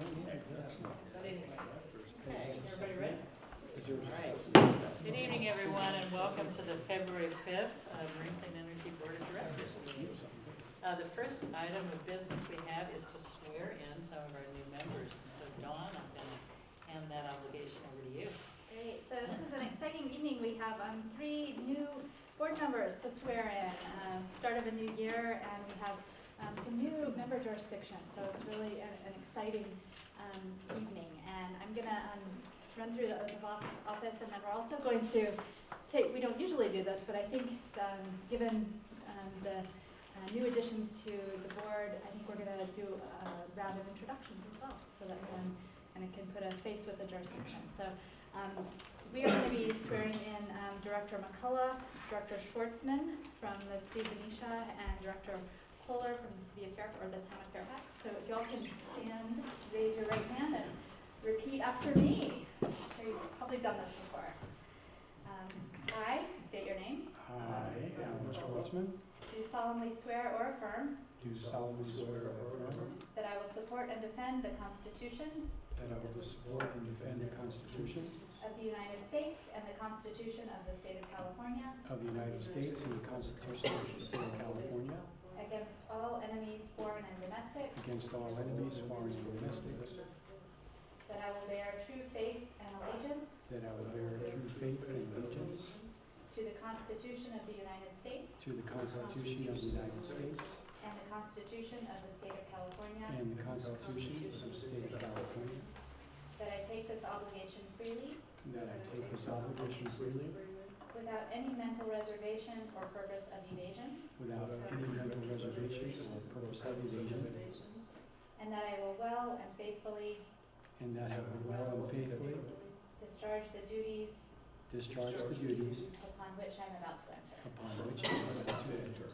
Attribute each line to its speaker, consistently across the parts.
Speaker 1: Okay, everybody ready? All right. Good evening, everyone, and welcome to the February 5th Marine Clean Energy Board of Directors meeting. The first item of business we have is to swear in some of our new members. And so, Dawn, I'm going to hand that obligation over to you.
Speaker 2: Great. So this is an exciting evening. We have 3 new board members to swear in. Start of a new year, and we have some new member jurisdictions. So it's really an exciting evening. And I'm going to run through the oath of office, and then we're also going to take, we don't usually do this, but I think given the new additions to the board, I think we're going to do a round of introductions as well, so that everyone kind of can put a face with the jurisdiction. So we are going to be swearing in Director McCullough, Director Schwartzman from the City of Benicia, and Director Kohler from the City of Fairfax, or the Town of Fairfax. So if y'all can stand, raise your right hand, and repeat after me. I'm sure you've probably done this before. I state your name.
Speaker 3: I, Alan Schwartzman,
Speaker 2: Do solemnly swear or affirm
Speaker 3: do solemnly swear or affirm
Speaker 2: that I will support and defend the Constitution
Speaker 3: that I will support and defend the Constitution
Speaker 2: of the United States and the Constitution of the State of California
Speaker 3: of the United States and the Constitution of the State of California
Speaker 2: against all enemies, foreign and domestic,
Speaker 3: against all enemies, foreign and domestic,
Speaker 2: that I will bear true faith and allegiance
Speaker 3: that I will bear true faith and allegiance
Speaker 2: to the Constitution of the United States
Speaker 3: to the Constitution of the United States
Speaker 2: and the Constitution of the State of California,
Speaker 3: and the Constitution of the State of California,
Speaker 2: that I take this obligation freely
Speaker 3: that I take this obligation freely
Speaker 2: without any mental reservation or purpose of evasion,
Speaker 3: without any mental reservation or purpose of evasion,
Speaker 2: and that I will well and faithfully
Speaker 3: and that I will well and faithfully
Speaker 2: discharge the duties
Speaker 3: discharge the duties
Speaker 2: upon which I am about to enter.
Speaker 3: upon which I am about to enter.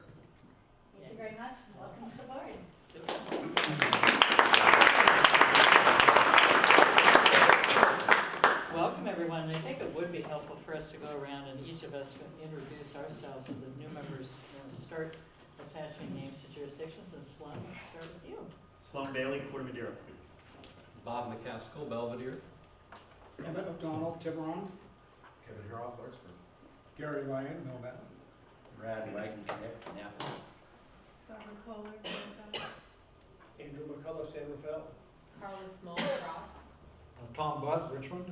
Speaker 2: Thank you very much, and welcome to the board.
Speaker 1: Welcome, everyone. I think it would be helpful for us to go around and each of us to introduce ourselves so the new members start attaching names to jurisdictions. And Sloan, let's start with you.
Speaker 4: Sloan Bailey, Port Madera.
Speaker 5: Bob McCaskill, Belvedere.
Speaker 6: Emmett O'Donnell, Tiburon.
Speaker 7: Kevin Haroff, Larkspur.
Speaker 6: Gary Lyon, Millbat.
Speaker 7: Brad Wagonconnect, Napa.
Speaker 8: Barbara Kohler,
Speaker 6: Andrew McCullough, San Rafael.
Speaker 8: Carla Small, Ross.
Speaker 6: Tom Budd, Richmond.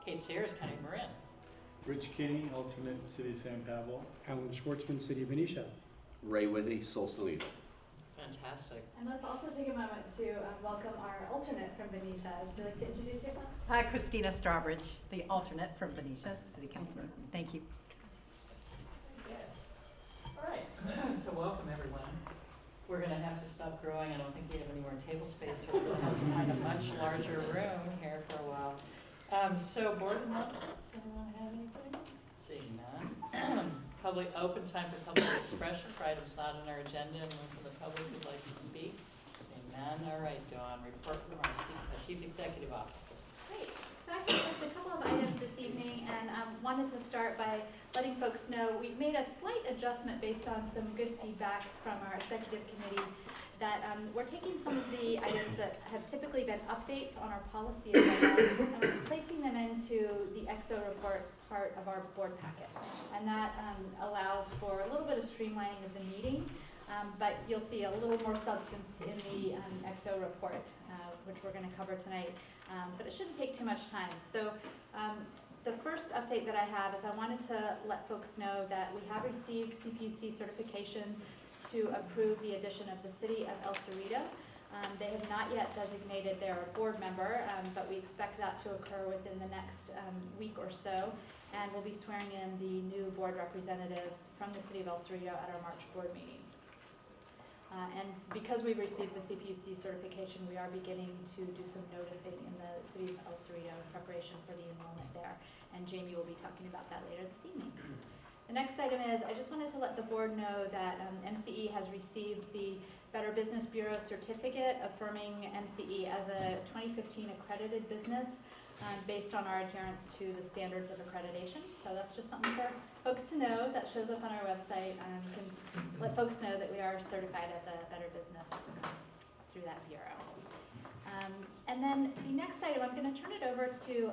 Speaker 1: Kate Sayers, County of Marin.
Speaker 9: Rich Kinney, alternate City of San Pablo.
Speaker 3: Alan Schwartzman, City of Benicia.
Speaker 5: Ray Withy, Sausalito.
Speaker 1: Fantastic.
Speaker 2: And let's also take a moment to welcome our alternate from Benicia. Would you like to introduce yourself?
Speaker 8: Hi, Christina Strawbridge, the alternate from Benicia, City Councilor. Thank you.
Speaker 1: All right, so welcome everyone. We're going to have to stop growing. I don't think we have any more table space, so we're going to have to find a much larger room here for a while. So board announcements, anyone have anything? Seeing none. Public open time for public expression for items not on our agenda. Anyone from the public would like to speak? Seeing none. All right, Dawn, report from our Chief Executive Officer.
Speaker 2: Great. So I have just a couple of items this evening, and wanted to start by letting folks know we've made a slight adjustment based on some good feedback from our executive committee that we're taking some of the items that have typically been updates on our policy agenda and we're placing them into the EXO report part of our board packet. And that allows for a little bit of streamlining of the meeting, but you'll see a little more substance in the EXO report, which we're going to cover tonight. But it shouldn't take too much time. So the first update that I have is I wanted to let folks know that we have received CPUC certification to approve the addition of the City of El Cerrito. They have not yet designated their board member, but we expect that to occur within the next week or so. And we'll be swearing in the new board representative from the City of El Cerrito at our March board meeting. And because we've received the CPUC certification, we are beginning to do some noticing in the City of El Cerrito in preparation for the enrollment there. And Jamie will be talking about that later this evening. The next item is, I just wanted to let the board know that MCE has received the Better Business Bureau certificate affirming MCE as a 2015 accredited business based on our adherence to the standards of accreditation. So that's just something for folks to know. That shows up on our website. You can let folks know that we are certified as a better business through that bureau. And then the next item, I'm going to turn it over to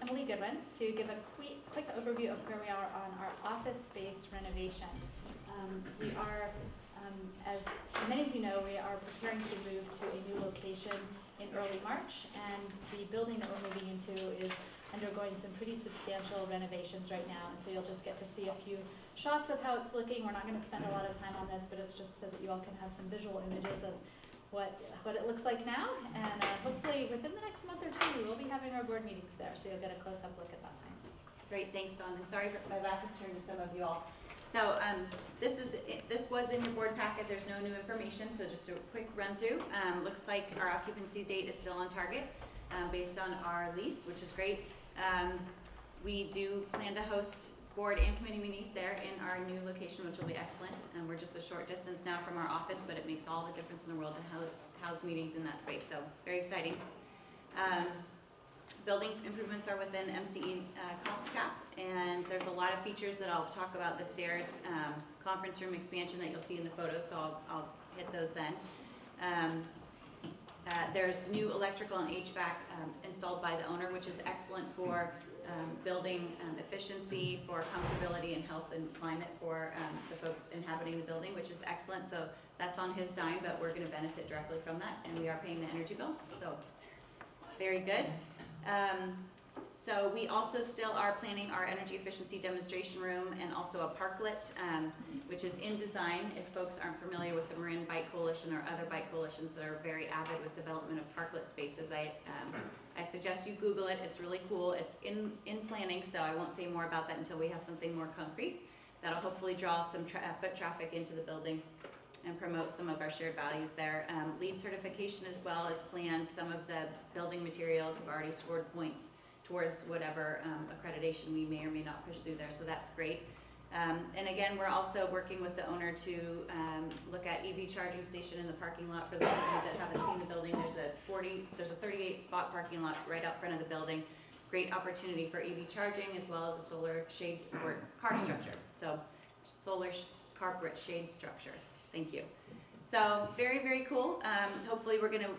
Speaker 2: Emily Goodwin to give a quick overview of where we are on our office space renovation. We are, as many of you know, we are preparing to move to a new location in early March, and the building that we're moving into is undergoing some pretty substantial renovations right now, and so you'll just get to see a few shots of how it's looking. We're not going to spend a lot of time on this, but it's just so that you all can have some visual images of what it looks like now, and hopefully within the next month or two, we will be having our board meetings there, so you'll get a close-up look at that time.
Speaker 4: Great, thanks, Dawn, and sorry for my back is turned to some of you all. So this was in your board packet. There's no new information, so just a quick run through. Looks like our occupancy date is still on target based on our lease, which is great. We do plan to host board and committee meetings there in our new location, which will be excellent. We're just a short distance now from our office, but it makes all the difference in the world to house meetings in that space, so very exciting. Building improvements are within MCE cost cap, and there's a lot of features that I'll talk about: the stairs, conference room expansion that you'll see in the photos, so I'll hit those then. There's new electrical and HVAC installed by the owner, which is excellent for building efficiency, for comfortability and health and climate for the folks inhabiting the building, which is excellent. So that's on his dime, but we're going to benefit directly from that, and we are paying the energy bill, so very good. So we also still are planning our energy efficiency demonstration room and also a parklet, which is in design. If folks aren't familiar with the Marin Bike Coalition or other bike coalitions that are very avid with development of parklet spaces, I suggest you Google it. It's really cool. It's in planning, so I won't say more about that until we have something more concrete. That'll hopefully draw some foot traffic into the building and promote some of our shared values there. LEED certification as well is planned. Some of the building materials have already scored points towards whatever accreditation we may or may not pursue there, so that's great. And again, we're also working with the owner to look at EV charging station in the parking lot. For those of you that haven't seen the building, there's a 38 spot parking lot right out front of the building. Great opportunity for EV charging as well as a solar shade or car structure. So solar carport shade structure. Thank you. So very, very cool. Hopefully we're going to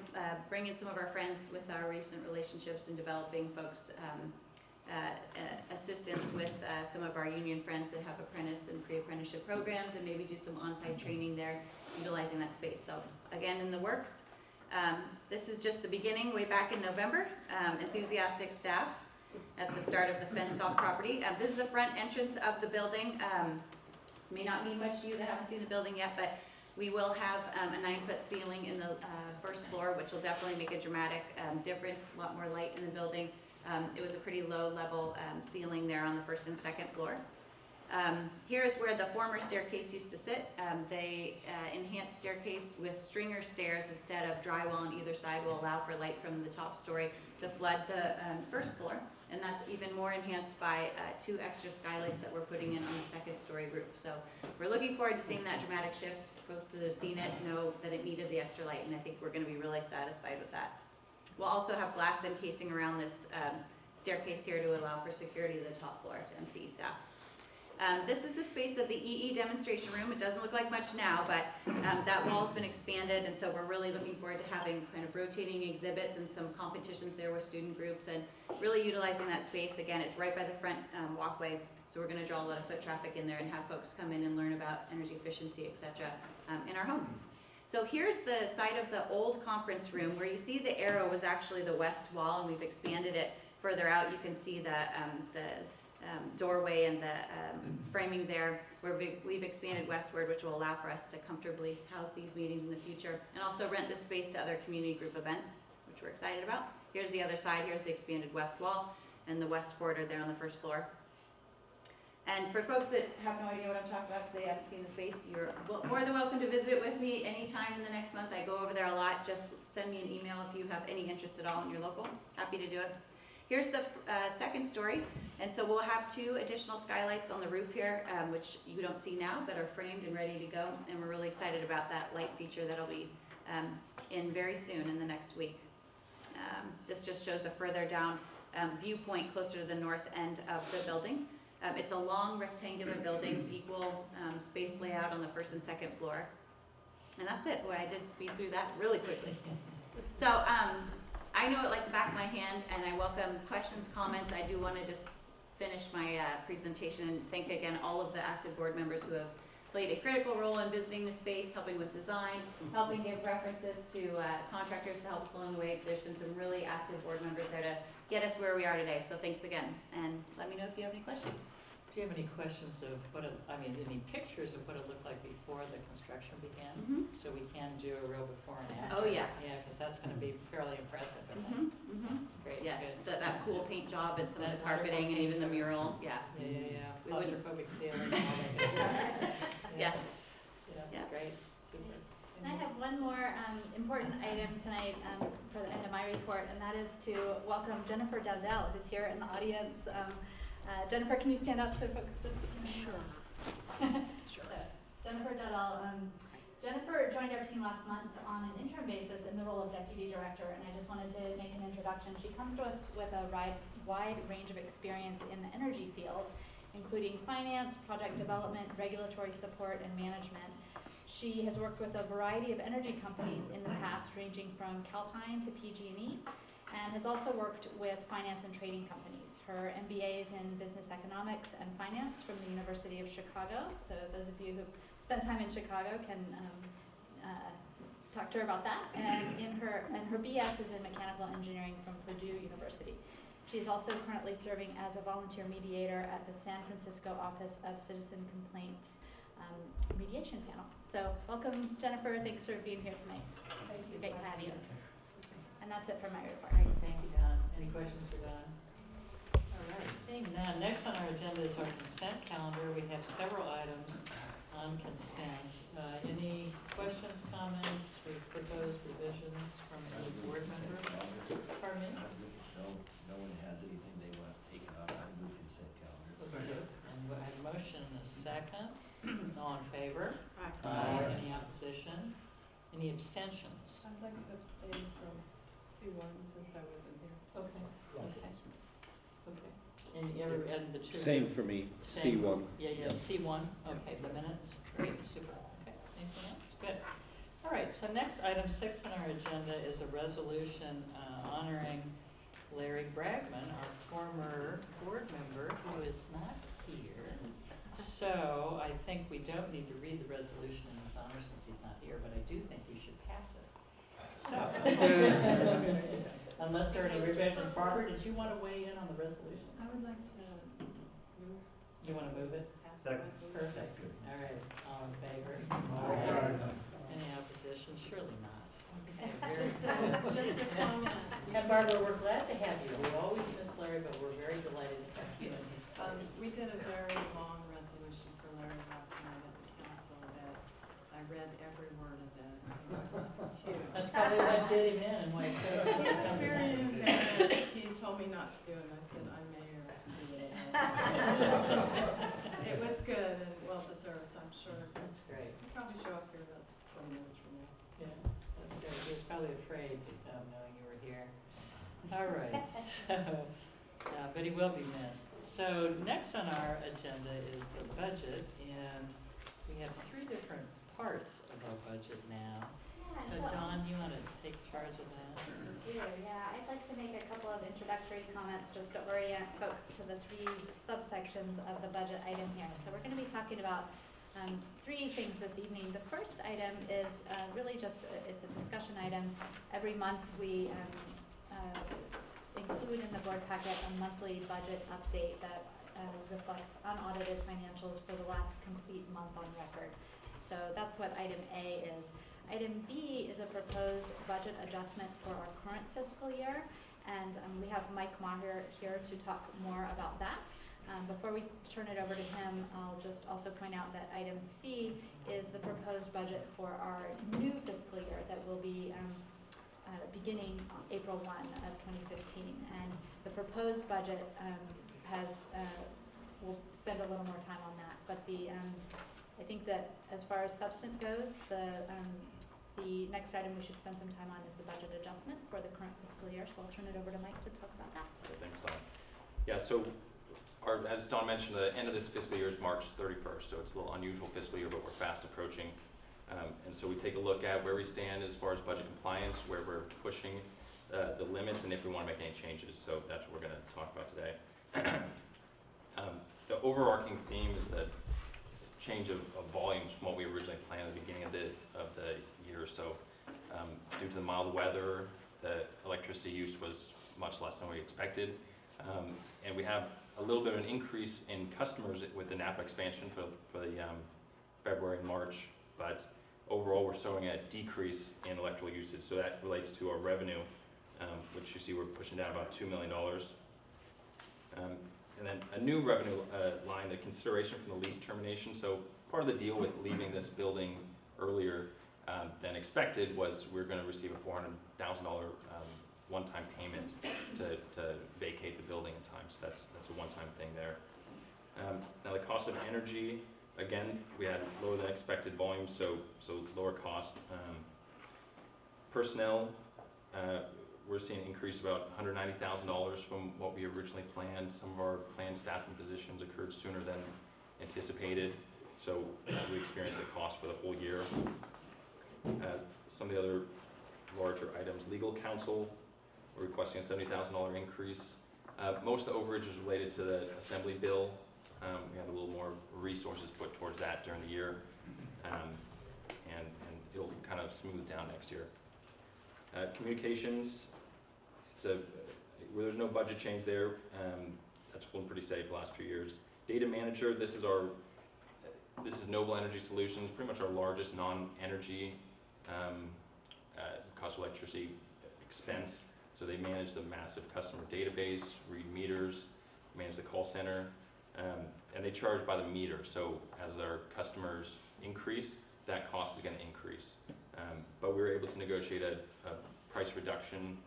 Speaker 4: bring in some of our friends with our recent relationships in developing folks assistance with some of our union friends that have apprentice and pre-apprenticeship programs, and maybe do some on-site training there utilizing that space. So again, in the works. This is just the beginning. Way back in November, enthusiastic staff at the start of the fenced-off property. This is the front entrance of the building. May not mean much to you that haven't seen the building yet, but we will have a 9-foot ceiling in the first floor, which will definitely make a dramatic difference, a lot more light in the building. It was a pretty low level ceiling there on the first and second floor. Here is where the former staircase used to sit. They enhanced staircase with stringer stairs instead of drywall on either side will allow for light from the top story to flood the first floor. And that's even more enhanced by 2 extra skylights that we're putting in on the second story roof. So we're looking forward to seeing that dramatic shift. Folks that have seen it know that it needed the extra light, and I think we're going to be really satisfied with that. We'll also have glass encasing around this staircase here to allow for security to the top floor to MCE staff. This is the space of the EE demonstration room. It doesn't look like much now, but that wall's been expanded, and so we're really looking forward to having kind of rotating exhibits and some competitions there with student groups and really utilizing that space. Again, it's right by the front walkway, so we're going to draw a lot of foot traffic in there and have folks come in and learn about energy efficiency, etc. In our home. So here's the site of the old conference room. Where you see the arrow was actually the west wall, and we've expanded it further out. You can see the doorway and the framing there, where we've expanded westward, which will allow for us to comfortably house these meetings in the future, and also rent this space to other community group events, which we're excited about. Here's the other side. Here's the expanded west wall and the west corridor there on the first floor. And for folks that have no idea what I'm talking about because they haven't seen the space, you're more than welcome to visit it with me anytime in the next month. I go over there a lot. Just send me an email if you have any interest at all in your local. Happy to do it. Here's the second story, and so we'll have 2 additional skylights on the roof here, which you don't see now, but are framed and ready to go, and we're really excited about that light feature that'll be in very soon in the next week. This just shows a further down viewpoint closer to the north end of the building. It's a long rectangular building, equal space layout on the first and second floor. And that's it. Boy, I did speed through that really quickly. So, I know it like the back of my hand, and I welcome questions, comments. I do want to just finish my presentation and thank again all of the active board members who have played a critical role in visiting the space, helping with design, helping give references to contractors to help us along the way. There's been some really active board members there to get us where we are today, so thanks again. And let me know if you have any questions.
Speaker 1: Do you have any questions of what it, I mean, any pictures of what it looked like before the construction began?
Speaker 4: Mm-hmm.
Speaker 1: So we can do a real before and after.
Speaker 4: Oh, yeah.
Speaker 1: Yeah, because that's going to be fairly impressive, I think.
Speaker 4: Mm-hmm. Mm-hmm.
Speaker 1: Great,
Speaker 4: Yes,
Speaker 1: good.
Speaker 4: that cool paint job and some of
Speaker 1: That
Speaker 4: the carpeting and even the
Speaker 1: wonderful
Speaker 4: mural, yeah.
Speaker 1: Yeah.
Speaker 4: We wouldn't-
Speaker 1: Claustrophobic ceiling, all that good stuff.
Speaker 4: Yes.
Speaker 1: Yeah,
Speaker 4: Yeah.
Speaker 1: great, super.
Speaker 2: And I have one more important item tonight for the end of my report, and that is to welcome Jennifer Dowdell, who's here in the audience. Jennifer, can you stand up so folks just? Sure. So, Jennifer Dowdell. Jennifer joined our team last month on an interim basis in the role of deputy director, and I just wanted to make an introduction. She comes to us with a wide range of experience in the energy field, including finance, project development, regulatory support, and management. She has worked with a variety of energy companies in the past, ranging from Calpine to PG&E, and has also worked with finance and trading companies. Her MBA is in business economics and finance from the University of Chicago. So those of you who spent time in Chicago can talk to her about that. And her BS is in mechanical engineering from Purdue University. She is also currently serving as a volunteer mediator at the San Francisco Office of Citizen Complaints Mediation Panel. So welcome, Jennifer. Thanks for being here tonight. It's great to have you. And that's it for my report.
Speaker 1: All right, thank you, Don. Any questions for Don? All right, seeing none. Next on our agenda is our consent calendar. We have several items on consent. Any questions, comments, or proposed revisions from any board member? Pardon me?
Speaker 7: No one has anything they want taken off the new consent calendar.
Speaker 1: Okay. And we have a motion and a second. All in favor?
Speaker 8: Aye.
Speaker 1: Any opposition? Any abstentions?
Speaker 10: I'd like to abstain from C1 since I wasn't here.
Speaker 1: Okay, okay. Okay. And the two?
Speaker 5: Same for me,
Speaker 1: Same.
Speaker 5: C1.
Speaker 1: Yeah, C1, okay, the minutes, great, super, okay, anything else? Good. All right, so next, item 6 on our agenda is a resolution honoring Larry Bragman, our former board member, who is not here. So I think we don't need to read the resolution in his honor since he's not here, but I do think we should pass it. So, unless there are any revisions. Barbara, did you want to weigh in on the resolution?
Speaker 10: I would like to move
Speaker 1: You want to move it?
Speaker 10: past the resolution.
Speaker 1: Perfect. All right, all in favor? Any opposition? Surely not. Okay, very good.
Speaker 10: Just a comment.
Speaker 1: And Barbara, we're glad to have you. We always miss Larry, but we're very delighted to have you in his place.
Speaker 10: We did a very long resolution for Larry last night at the council that I read every word of it. It was huge.
Speaker 1: That's probably what did him in and why he chose
Speaker 10: He
Speaker 1: not to
Speaker 10: was
Speaker 1: come
Speaker 10: very
Speaker 1: here.
Speaker 10: embarrassed. He told me not to do it, and I said, I may or do it. It was good and well deserved, so I'm sure.
Speaker 1: That's great.
Speaker 10: He'll probably show up here about 20 minutes from now.
Speaker 1: Yeah, that's good. He was probably afraid to come knowing you were here. All right, so, but he will be missed. So next on our agenda is the budget, and we have 3 different parts of our budget now. So Dawn, you want to take charge of that?
Speaker 2: Yeah, I'd like to make a couple of introductory comments just to orient folks to the 3 subsections of the budget item here. So we're going to be talking about 3 things this evening. The first item is really just, it's a discussion item. Every month we include in the board packet a monthly budget update that reflects unaudited financials for the last complete month on record. So that's what item A is. Item B is a proposed budget adjustment for our current fiscal year, and we have Mike Maher here to talk more about that. Before we turn it over to him, I'll just also point out that item C is the proposed budget for our new fiscal year that will be beginning April 1 of 2015. And the proposed budget we'll spend a little more time on that. But I think that as far as substance goes, the next item we should spend some time on is the budget adjustment for the current fiscal year. So I'll turn it over to Mike to talk about that.
Speaker 11: Thanks, Dawn. Yeah, so as Dawn mentioned, the end of this fiscal year is March 31st, so it's a little unusual fiscal year, but we're fast approaching And so we take a look at where we stand as far as budget compliance, where we're pushing the limits, and if we want to make any changes. So that's what we're going to talk about today. The overarching theme is the change of volumes from what we originally planned at the beginning of the year. So due to the mild weather, the electricity use was much less than we expected. And we have a little bit of an increase in customers with the Napa expansion for the February and March, but overall we're showing a decrease in electrical usage. So that relates to our revenue, which you see we're pushing down about $2 million. And then a new revenue line, the consideration from the lease termination. So part of the deal with leaving this building earlier than expected was we're going to receive a $400,000 one-time payment to vacate the building in time. So that's a one-time thing there. Now the cost of energy, again, we had lower than expected volumes, so lower cost. Personnel, we're seeing an increase of about $190,000 from what we originally planned. Some of our planned staffing positions occurred sooner than anticipated, so we experienced a cost for the whole year. Some of the other larger items, legal counsel, we're requesting a $70,000 increase. Most of the overage is related to the assembly bill. We had a little more resources put towards that during the year, and it'll kind of smooth down next year. Communications, where there's no budget change there. That's holding pretty steady for the last few years. Data manager, this is Noble Energy Solutions, pretty much our largest non-energy cost of electricity expense. So they manage the massive customer database, read meters, manage the call center, and they charge by the meter. So as their customers increase, that cost is going to increase. But we were able to negotiate a price reduction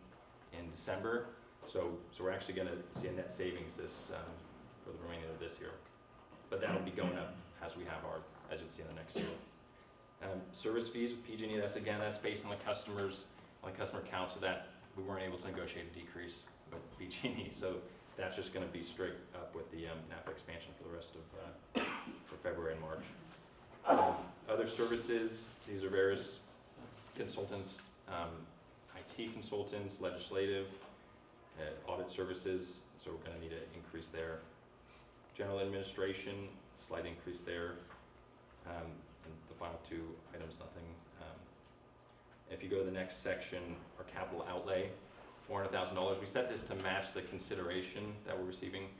Speaker 11: in December. So we're actually going to see a net savings for the remainder of this year. But that'll be going up as we have as you'll see in the next year. Service fees, PG&E, that's based on the customer count, so that we weren't able to negotiate a decrease with PG&E. So that's just going to be straight up with the Napa expansion for the rest of for February and March. Other services, these are various consultants, IT consultants, legislative, audit services, so we're going to need an increase there. General administration, slight increase there. And the final two items, nothing. If you go to the next section, our capital outlay, $400,000. We set this to match the consideration that we're receiving.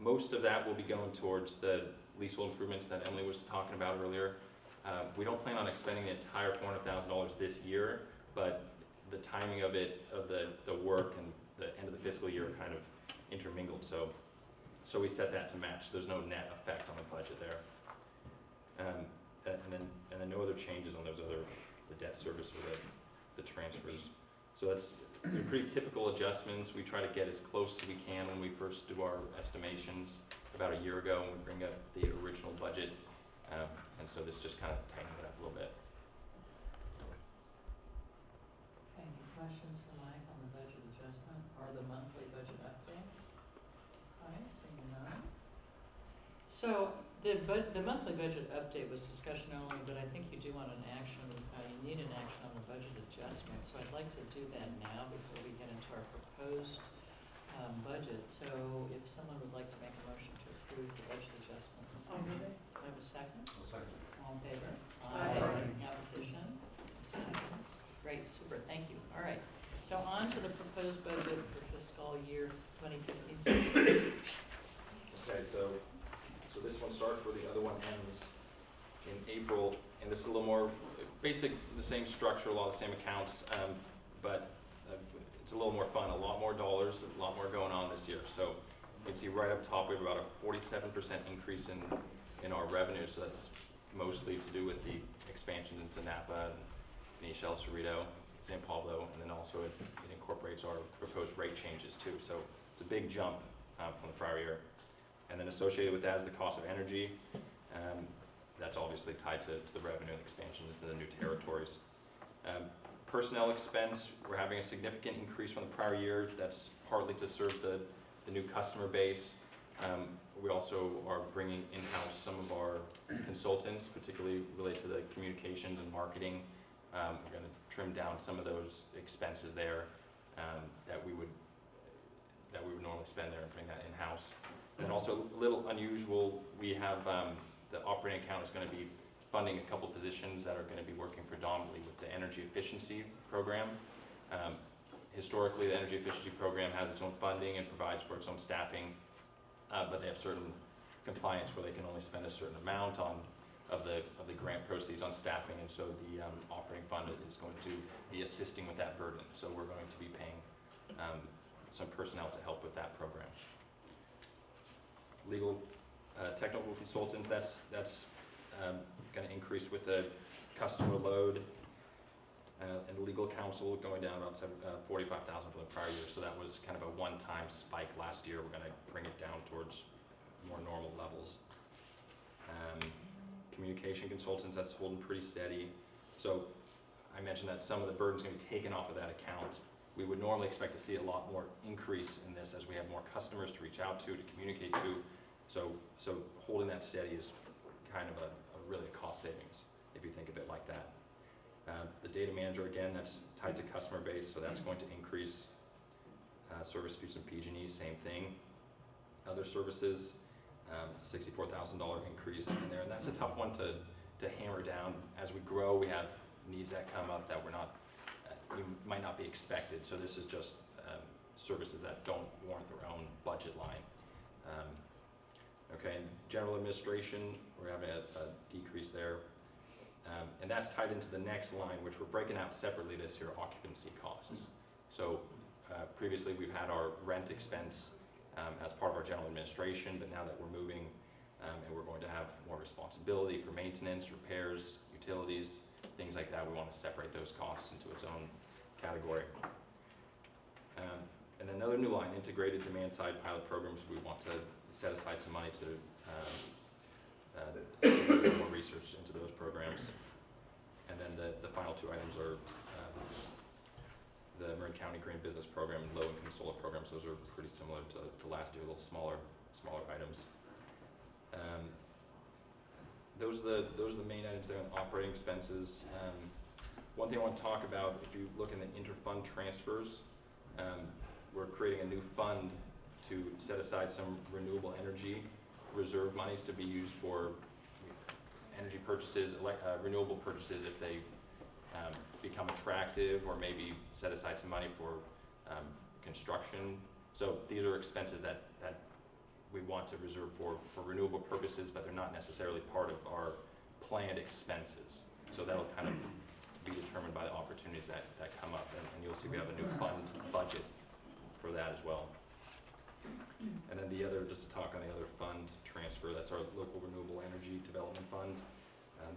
Speaker 11: Most of that will be going towards the leasehold improvements that Emily was talking about earlier. We don't plan on expending the entire $400,000 this year, but the timing of the work and the end of the fiscal year kind of intermingled. So we set that to match. There's no net effect on the budget there. And then no other changes on the debt service or the transfers. So that's pretty typical adjustments. We try to get as close as we can when we first do our estimations about a year ago, when we bring up the original budget. And so this just kind of tightened it up a little bit.
Speaker 1: Okay, any questions for Mike on the budget adjustment or the monthly budget update? Okay, seeing none. So the monthly budget update was discussion only, but I think you do want an action, you need an action on the budget adjustment. So I'd like to do that now before we get into our proposed budget. So if someone would like to make a motion to approve the budget adjustment. Do I have a second?
Speaker 6: I'll second.
Speaker 1: All in favor?
Speaker 10: Aye.
Speaker 1: Opposition? Abstentions? Great, super, thank you. All right, so on to the proposed budget for fiscal year 2015-16.
Speaker 11: Okay, so this one starts where the other one ends in April, and this is a little more basic, the same structure, a lot of the same accounts, but it's a little more fun, a lot more dollars, a lot more going on this year. So you can see right up top we have about a 47% increase in our revenue, so that's mostly to do with the expansion into Napa and Benicia, El Cerrito, San Pablo, and then also it incorporates our proposed rate changes too. So it's a big jump from the prior year. And then associated with that is the cost of energy. That's obviously tied to the revenue and expansion into the new territories. Personnel expense, we're having a significant increase from the prior year. That's partly to serve the new customer base. We also are bringing in-house some of our consultants, particularly related to the communications and marketing. We're going to trim down some of those expenses there that we would normally spend there and bring that in-house. And then also a little unusual, we have the operating account is going to be funding a couple positions that are going to be working predominantly with the energy efficiency program. Historically, the energy efficiency program has its own funding and provides for its own staffing, but they have certain compliance where they can only spend a certain amount of the grant proceeds on staffing, and so the operating fund is going to be assisting with that burden. So we're going to be paying some personnel to help with that program. Legal technical consultants, that's going to increase with the customer load, and legal counsel going down about $45,000 from the prior year. So that was kind of a one-time spike last year. We're going to bring it down towards more normal levels. Communication consultants, that's holding pretty steady. So I mentioned that some of the burden's going to be taken off of that account. We would normally expect to see a lot more increase in this as we have more customers to reach out to communicate to. So holding that steady is kind of a really cost savings if you think of it like that. The data manager, again, that's tied to customer base, so that's going to increase. Service fees and PG&E, same thing. Other services, $64,000 increase in there, and that's a tough one to hammer down. As we grow, we have needs that come up that we might not be expected, so this is just services that don't warrant their own budget line. Okay, and general administration, we're having a decrease there. And that's tied into the next line, which we're breaking out separately this year, occupancy costs. So previously we've had our rent expense as part of our general administration, but now that we're moving and we're going to have more responsibility for maintenance, repairs, utilities, things like that, we want to separate those costs into its own category. And then another new line, integrated demand side pilot programs. We want to set aside some money to do more research into those programs. And then the final two items are the Marin County Green Business Program and Low Income Solar Programs. Those are pretty similar to last year, a little smaller items. Those are the main items there on operating expenses. One thing I want to talk about, if you look in the interfund transfers, we're creating a new fund to set aside some renewable energy reserve monies to be used for energy purchases, renewable purchases if they become attractive, or maybe set aside some money for construction. So these are expenses that we want to reserve for renewable purposes, but they're not necessarily part of our planned expenses. So that'll kind of be determined by the opportunities that come up, and you'll see we have a new fund budget for that as well. And then the other, just to talk on the other fund transfer, that's our local renewable energy development fund.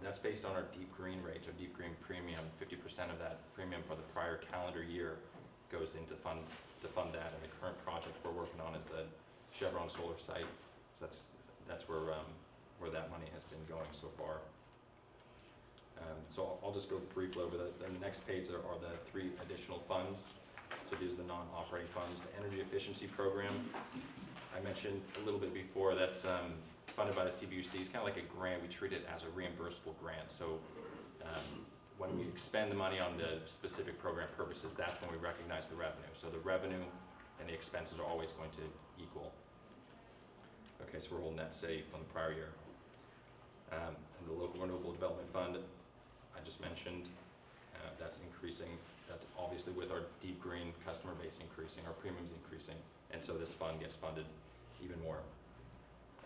Speaker 11: That's based on our deep green rate, our deep green premium. 50% of that premium for the prior calendar year goes into fund that. And the current project we're working on is the Chevron solar site. So that's where that money has been going so far. So I'll just go briefly over the next page. There are the three additional funds. So these are the non-operating funds. The energy efficiency program, I mentioned a little bit before, that's funded by the CBUC. It's kind of like a grant. We treat it as a reimbursable grant. So when we expend the money on the specific program purposes, that's when we recognize the revenue. So the revenue and the expenses are always going to equal. Okay, so we're holding that steady from the prior year. And the local renewable development fund, I just mentioned, that's increasing. That's obviously with our deep green customer base increasing, our premiums increasing, and so this fund gets funded even more.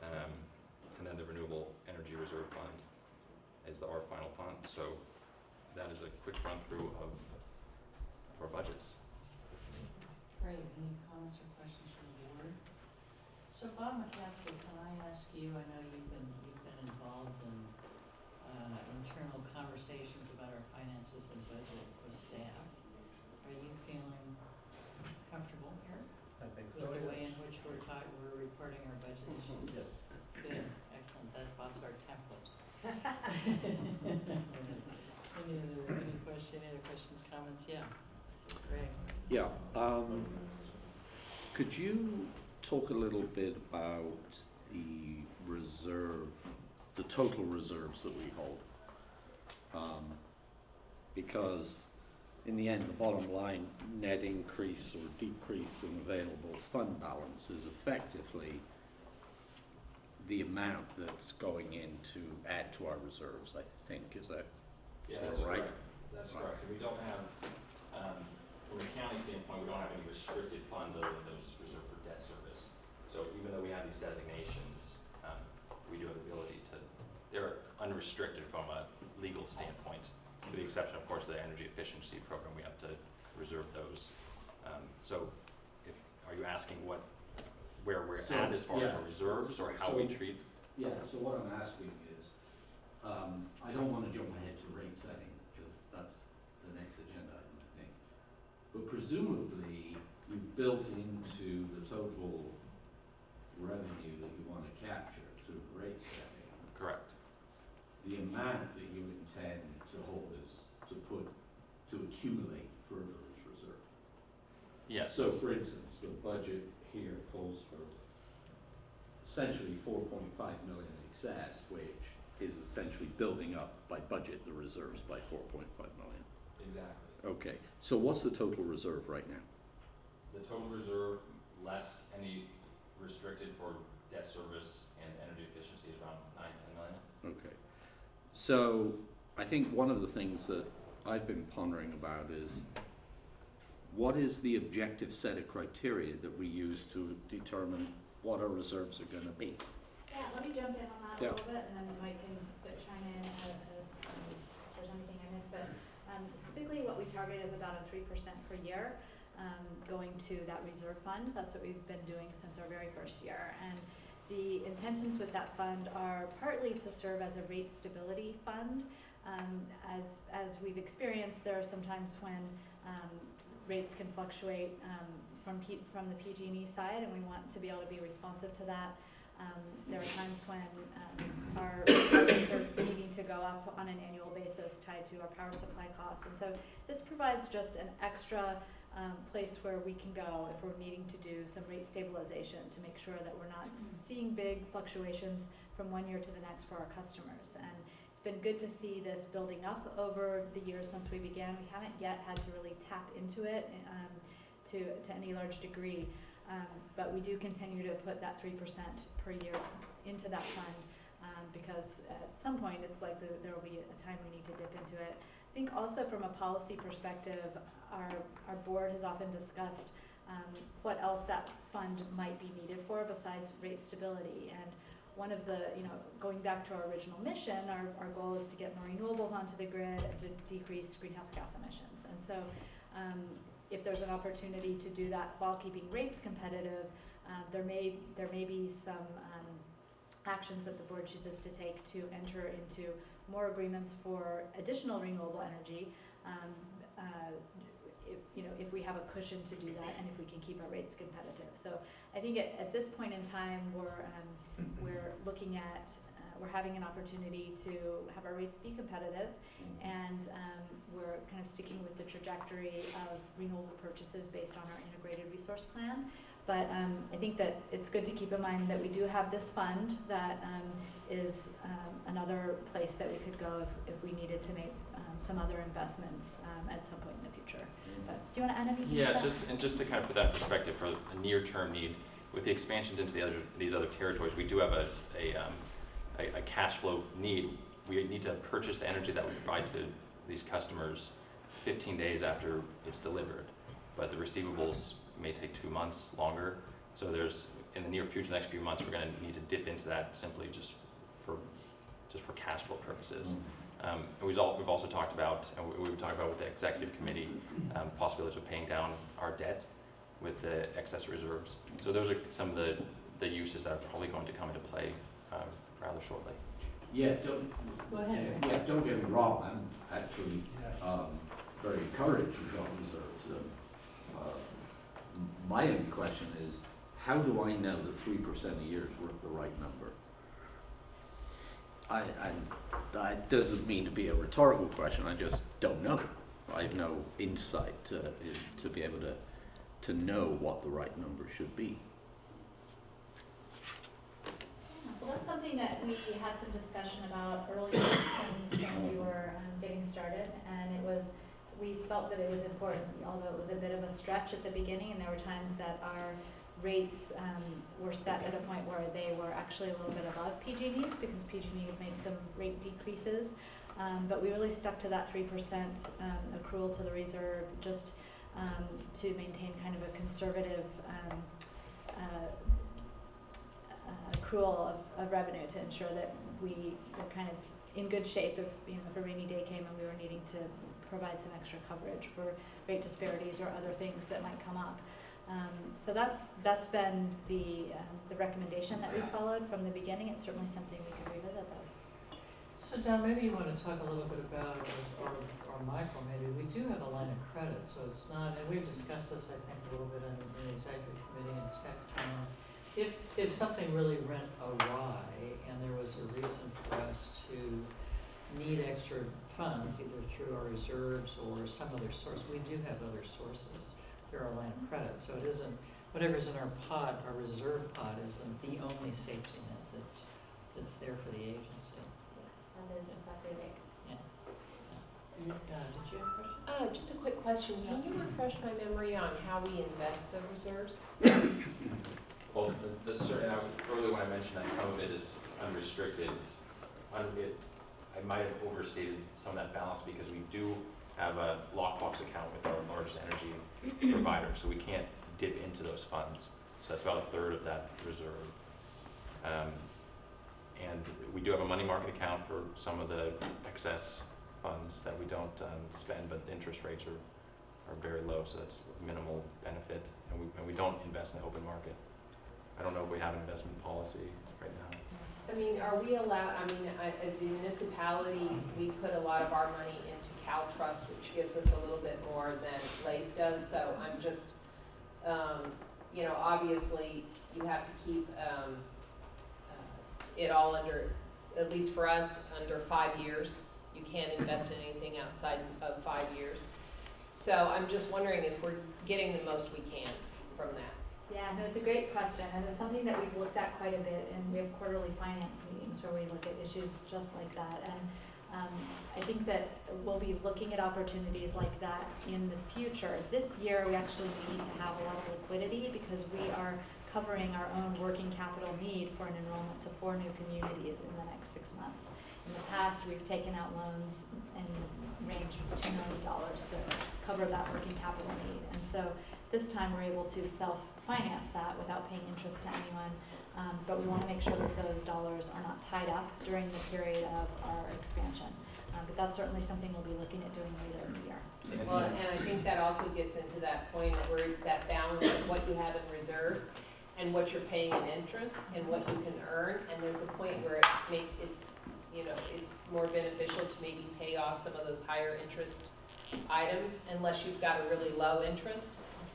Speaker 11: And then the Renewable Energy Reserve Fund is our final fund. So that is a quick run through of our budgets.
Speaker 1: Great. Any comments or questions from the board? So Bob McCaskill, can I ask you, I know you've been involved in internal conversations about our finances and budget with staff. Are you feeling comfortable here
Speaker 3: I think
Speaker 1: with the way in which we're reporting our budgets?
Speaker 7: Yes.
Speaker 1: Good, excellent. That Bob's our template. Any other questions, comments? Yeah, great.
Speaker 5: Yeah. Could you talk a little bit about the reserve, the total reserves that we hold. Because in the end, the bottom line net increase or decrease in available fund balance is effectively the amount that's going in to add to our reserves, I think. Is that sort of right?
Speaker 11: That's correct. We don't have, from a county standpoint, we don't have any restricted funds other than those reserved for debt service. So even though we have these designations, we do have the ability to, they're unrestricted from a legal standpoint, with the exception, of course, of the energy efficiency program. We have to reserve those. So are you asking where we're at as far as our reserves or how we treat?
Speaker 5: Yeah, so what I'm asking is, I don't want to jump ahead to rate setting, because that's the next agenda item, I think. But presumably, you've built into the total revenue that you want to capture through rate setting.
Speaker 11: Correct.
Speaker 5: The amount that you intend to hold is to accumulate further as reserve.
Speaker 11: Yes.
Speaker 5: So for instance, the budget here calls for essentially 4.5 million excess, which is essentially building up by budget the reserves by 4.5 million.
Speaker 11: Exactly.
Speaker 5: Okay, so what's the total reserve right now?
Speaker 11: The total reserve, less any restricted for debt service and energy efficiency, is around 9-10 million.
Speaker 5: Okay, so I think one of the things that I've been pondering about is, what is the objective set of criteria that we use to determine what our reserves are going to be?
Speaker 2: Yeah, let me jump in on that a
Speaker 5: Yeah.
Speaker 2: little bit, and then Mike can chime in as if there's anything I missed. But typically what we target is about a 3% per year going to that reserve fund. That's what we've been doing since our very first year. And the intentions with that fund are partly to serve as a rate stability fund. As we've experienced, there are some times when rates can fluctuate from the PG&E side, and we want to be able to be responsive to that. There are times when our rates are needing to go up on an annual basis tied to our power supply costs. And so this provides just an extra place where we can go if we're needing to do some rate stabilization to make sure that we're not seeing big fluctuations from one year to the next for our customers. And it's been good to see this building up over the years since we began. We haven't yet had to really tap into it to any large degree. But we do continue to put that 3% per year into that fund because at some point it's likely that there will be a time we need to dip into it. I think also from a policy perspective, our board has often discussed what else that fund might be needed for besides rate stability. And one of the, going back to our original mission, our goal is to get more renewables onto the grid and to decrease greenhouse gas emissions. And so if there's an opportunity to do that while keeping rates competitive, there may be some actions that the board chooses to take to enter into more agreements for additional renewable energy. If we have a cushion to do that, and if we can keep our rates competitive. So I think at this point in time, we're looking at we're having an opportunity to have our rates be competitive, and we're kind of sticking with the trajectory of renewable purchases based on our integrated resource plan. But I think that it's good to keep in mind that we do have this fund that is another place that we could go if we needed to make some other investments at some point in the future. But do you want to add anything to that?
Speaker 11: Yeah, just to kind of put that in perspective for a near-term need, with the expansions into these other territories, we do have a cash flow need. We need to purchase the energy that we provide to these customers 15 days after it's delivered, but the receivables may take 2 months longer. So there's, in the near future, the next few months, we're going to need to dip into that simply just for cash flow purposes. And we've also talked about, and we've talked about with the executive committee, possibilities of paying down our debt with the excess reserves. So those are some of the uses that are probably going to come into play rather shortly.
Speaker 5: Yeah,
Speaker 1: Go ahead.
Speaker 5: don't get me wrong, I'm actually very encouraged with our reserves. My only question is, how do I know that 3% a year is the right number? That doesn't mean to be a rhetorical question, I just don't know. I have no insight to be able to know what the right number should be.
Speaker 2: something that we had some discussion about earlier when we were getting started, and it was, we felt that it was important, although it was a bit of a stretch at the beginning, and there were times that our rates were set at a point where they were actually a little bit above PG&E's, because PG&E had made some rate decreases. But we really stuck to that 3% accrual to the reserve, just to maintain kind of a conservative accrual of revenue, to ensure that we were kind of in good shape if, you know, if a rainy day came and we were needing to provide some extra coverage for rate disparities or other things that might come up. So that's been the recommendation that we followed from the beginning. It's certainly something we could revisit though.
Speaker 1: So Don, maybe you want to talk a little bit about, or Michael, maybe, we do have a line of credit, so it's not, and we've discussed this, I think, a little bit in the executive committee and tech. If something really went awry and there was a reason for us to need extra funds, either through our reserves or some other source, we do have other sources through our line of credit. So it isn't, whatever's in our pot, our reserve pot, isn't the only safety net that's there for the agency.
Speaker 2: That is exactly right.
Speaker 1: Yeah. Did you have a question?
Speaker 12: Just a quick question. Can you refresh my memory on how we invest the reserves?
Speaker 11: Well, earlier when I mentioned that some of it is unrestricted, I might have overstated some of that balance because we do have a lockbox account with our largest energy provider, so we can't dip into those funds. So that's about a third of that reserve. And we do have a money market account for some of the excess funds that we don't spend, but the interest rates are very low, so that's minimal benefit. And we don't invest in the open market. I don't know if we have an investment policy right now.
Speaker 12: I mean, are we allowed, I mean, as a municipality, we put a lot of our money into CalTrust, which gives us a little bit more than LAIF does, so I'm just, you know, obviously you have to keep it all under, at least for us, under 5 years. You can't invest in anything outside of 5 years. So I'm just wondering if we're getting the most we can from that.
Speaker 2: Yeah, no, it's a great question, and it's something that we've looked at quite a bit, and we have quarterly finance meetings where we look at issues just like that. And I think that we'll be looking at opportunities like that in the future. This year, we actually need to have a lot of liquidity because we are covering our own working capital need for an enrollment to 4 new communities in the next 6 months. In the past, we've taken out loans in the range of $2 million to cover that working capital need. And so this time we're able to self-finance that without paying interest to anyone. But we want to make sure that those dollars are not tied up during the period of our expansion. But that's certainly something we'll be looking at doing later in the year.
Speaker 12: Well, and I think that also gets into that point where that balance of what you have in reserve and what you're paying in interest and what you can earn. And there's a point where it's you know, it's more beneficial to maybe pay off some of those higher interest items unless you've got a really low interest.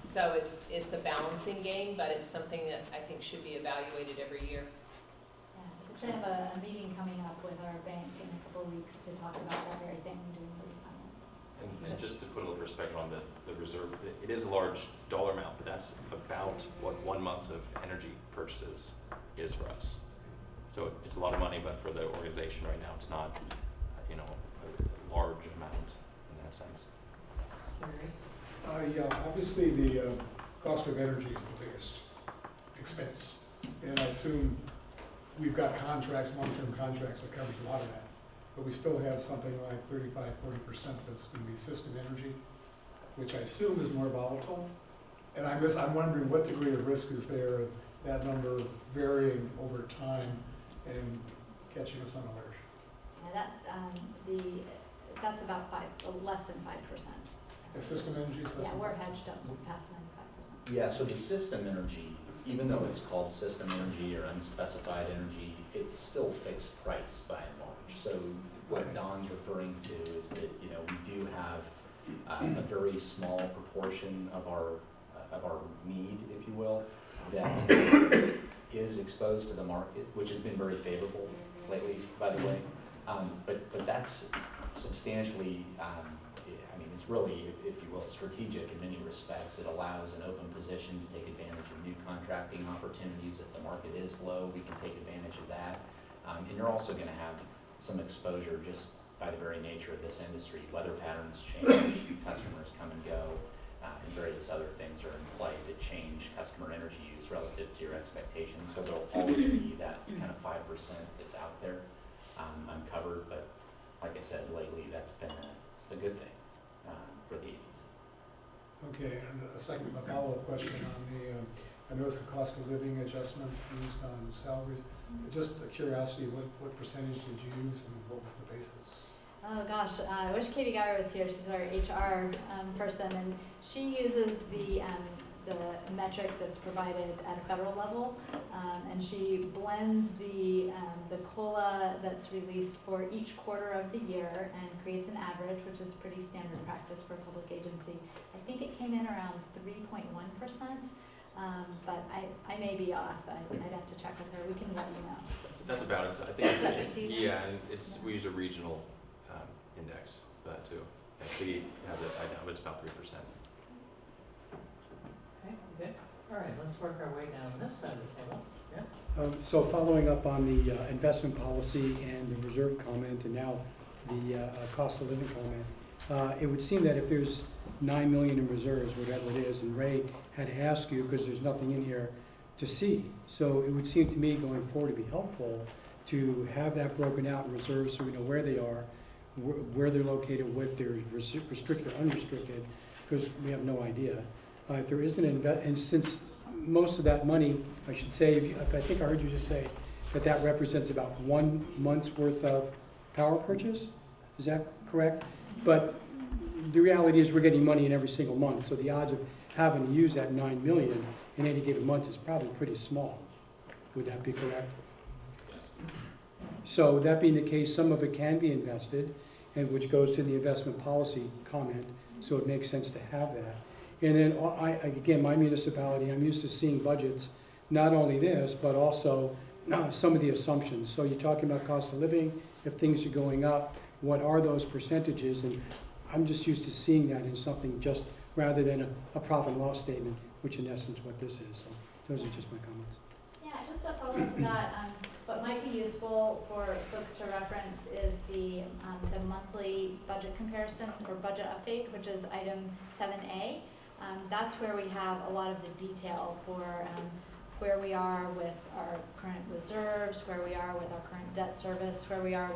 Speaker 12: So it's a balancing game, but it's something that I think should be evaluated every year.
Speaker 2: Yeah, we actually have a meeting coming up with our bank in a couple of weeks to talk about that very thing, doing refinance.
Speaker 11: And just to put a little perspective on the reserve, it is a large dollar amount, but that's about what 1 month of energy purchases is for us. So it's a lot of money, but for the organization right now, it's not, you know, a large amount in that sense.
Speaker 6: Yeah, obviously the cost of energy is the biggest expense. And I assume we've got contracts, long-term contracts that covers a lot of that. But we still have something like 35–40% that's going to be system energy, which I assume is more volatile. And I'm wondering what degree of risk is there of that number varying over time and catching us unawares.
Speaker 2: Yeah, that's about less than 5%.
Speaker 6: The system energy is less
Speaker 2: Yeah,
Speaker 6: than
Speaker 2: we're
Speaker 6: 5%.
Speaker 2: hedged up past 95%.
Speaker 7: Yeah, so the system energy, even though it's called system energy or unspecified energy, it's still fixed price by and large. So what Don's referring to is that, you know, we do have a very small proportion of our need, if you will, that is exposed to the market, which has been very favorable lately, by the way. But that's substantially, I mean, it's really, if you will, strategic in many respects. It allows an open position to take advantage of new contracting opportunities. If the market is low, we can take advantage of that. And you're also going to have some exposure just by the very nature of this industry. Weather patterns change, customers come and go, and various other things are in play that change customer energy use relative to your expectations. So there'll always be that kind of 5% that's out there uncovered, but like I said, lately that's been a good thing for the agency.
Speaker 6: Okay, and a follow-up question on the, I noticed the cost of living adjustment used on salaries. Just a curiosity, what percentage did you use and what was the basis?
Speaker 2: Oh gosh, I wish Katie Geyer was here. She's our HR person, and she uses the metric that's provided at a federal level, and she blends the COLA that's released for each quarter of the year and creates an average, which is pretty standard practice for a public agency. I think it came in around 3.1%, but I may be off. I'd have to check with her. We can let you know.
Speaker 11: That's about it. I think
Speaker 2: That's it, do you know?
Speaker 11: yeah, and we use a regional index for that too. And Katie has it, I know, but it's about 3%.
Speaker 1: Okay, good. All right, let's work our way down this side of the table. Yeah.
Speaker 3: So following up on the investment policy and the reserve comment, and now the cost of living comment, it would seem that if there's $9 million in reserves, whatever it is, and Ray had to ask you because there's nothing in here to see. So it would seem to me going forward to be helpful to have that broken out in reserves so we know where they are, where they're located, what they're restricted or unrestricted, because we have no idea. If there isn't and since most of that money, I should say, if I think I heard you just say that represents about 1 month's worth of power purchase, is that correct? But the reality is we're getting money in every single month, so the odds of having to use that $9 million in any given month is probably pretty small. Would that be correct? So that being the case, some of it can be invested, and which goes to the investment policy comment, so it makes sense to have that. And then, again, my municipality, I'm used to seeing budgets, not only this, but also some of the assumptions. So you're talking about cost of living, if things are going up, what are those percentages? And I'm just used to seeing that in something just rather than a profit and loss statement, which in essence what this is. So those are just my comments.
Speaker 2: Yeah, just to follow up to that, what might be useful for folks to reference is the monthly budget comparison or budget update, which is item 7A. That's where we have a lot of the detail for where we are with our current reserves, where we are with our current debt service, where we are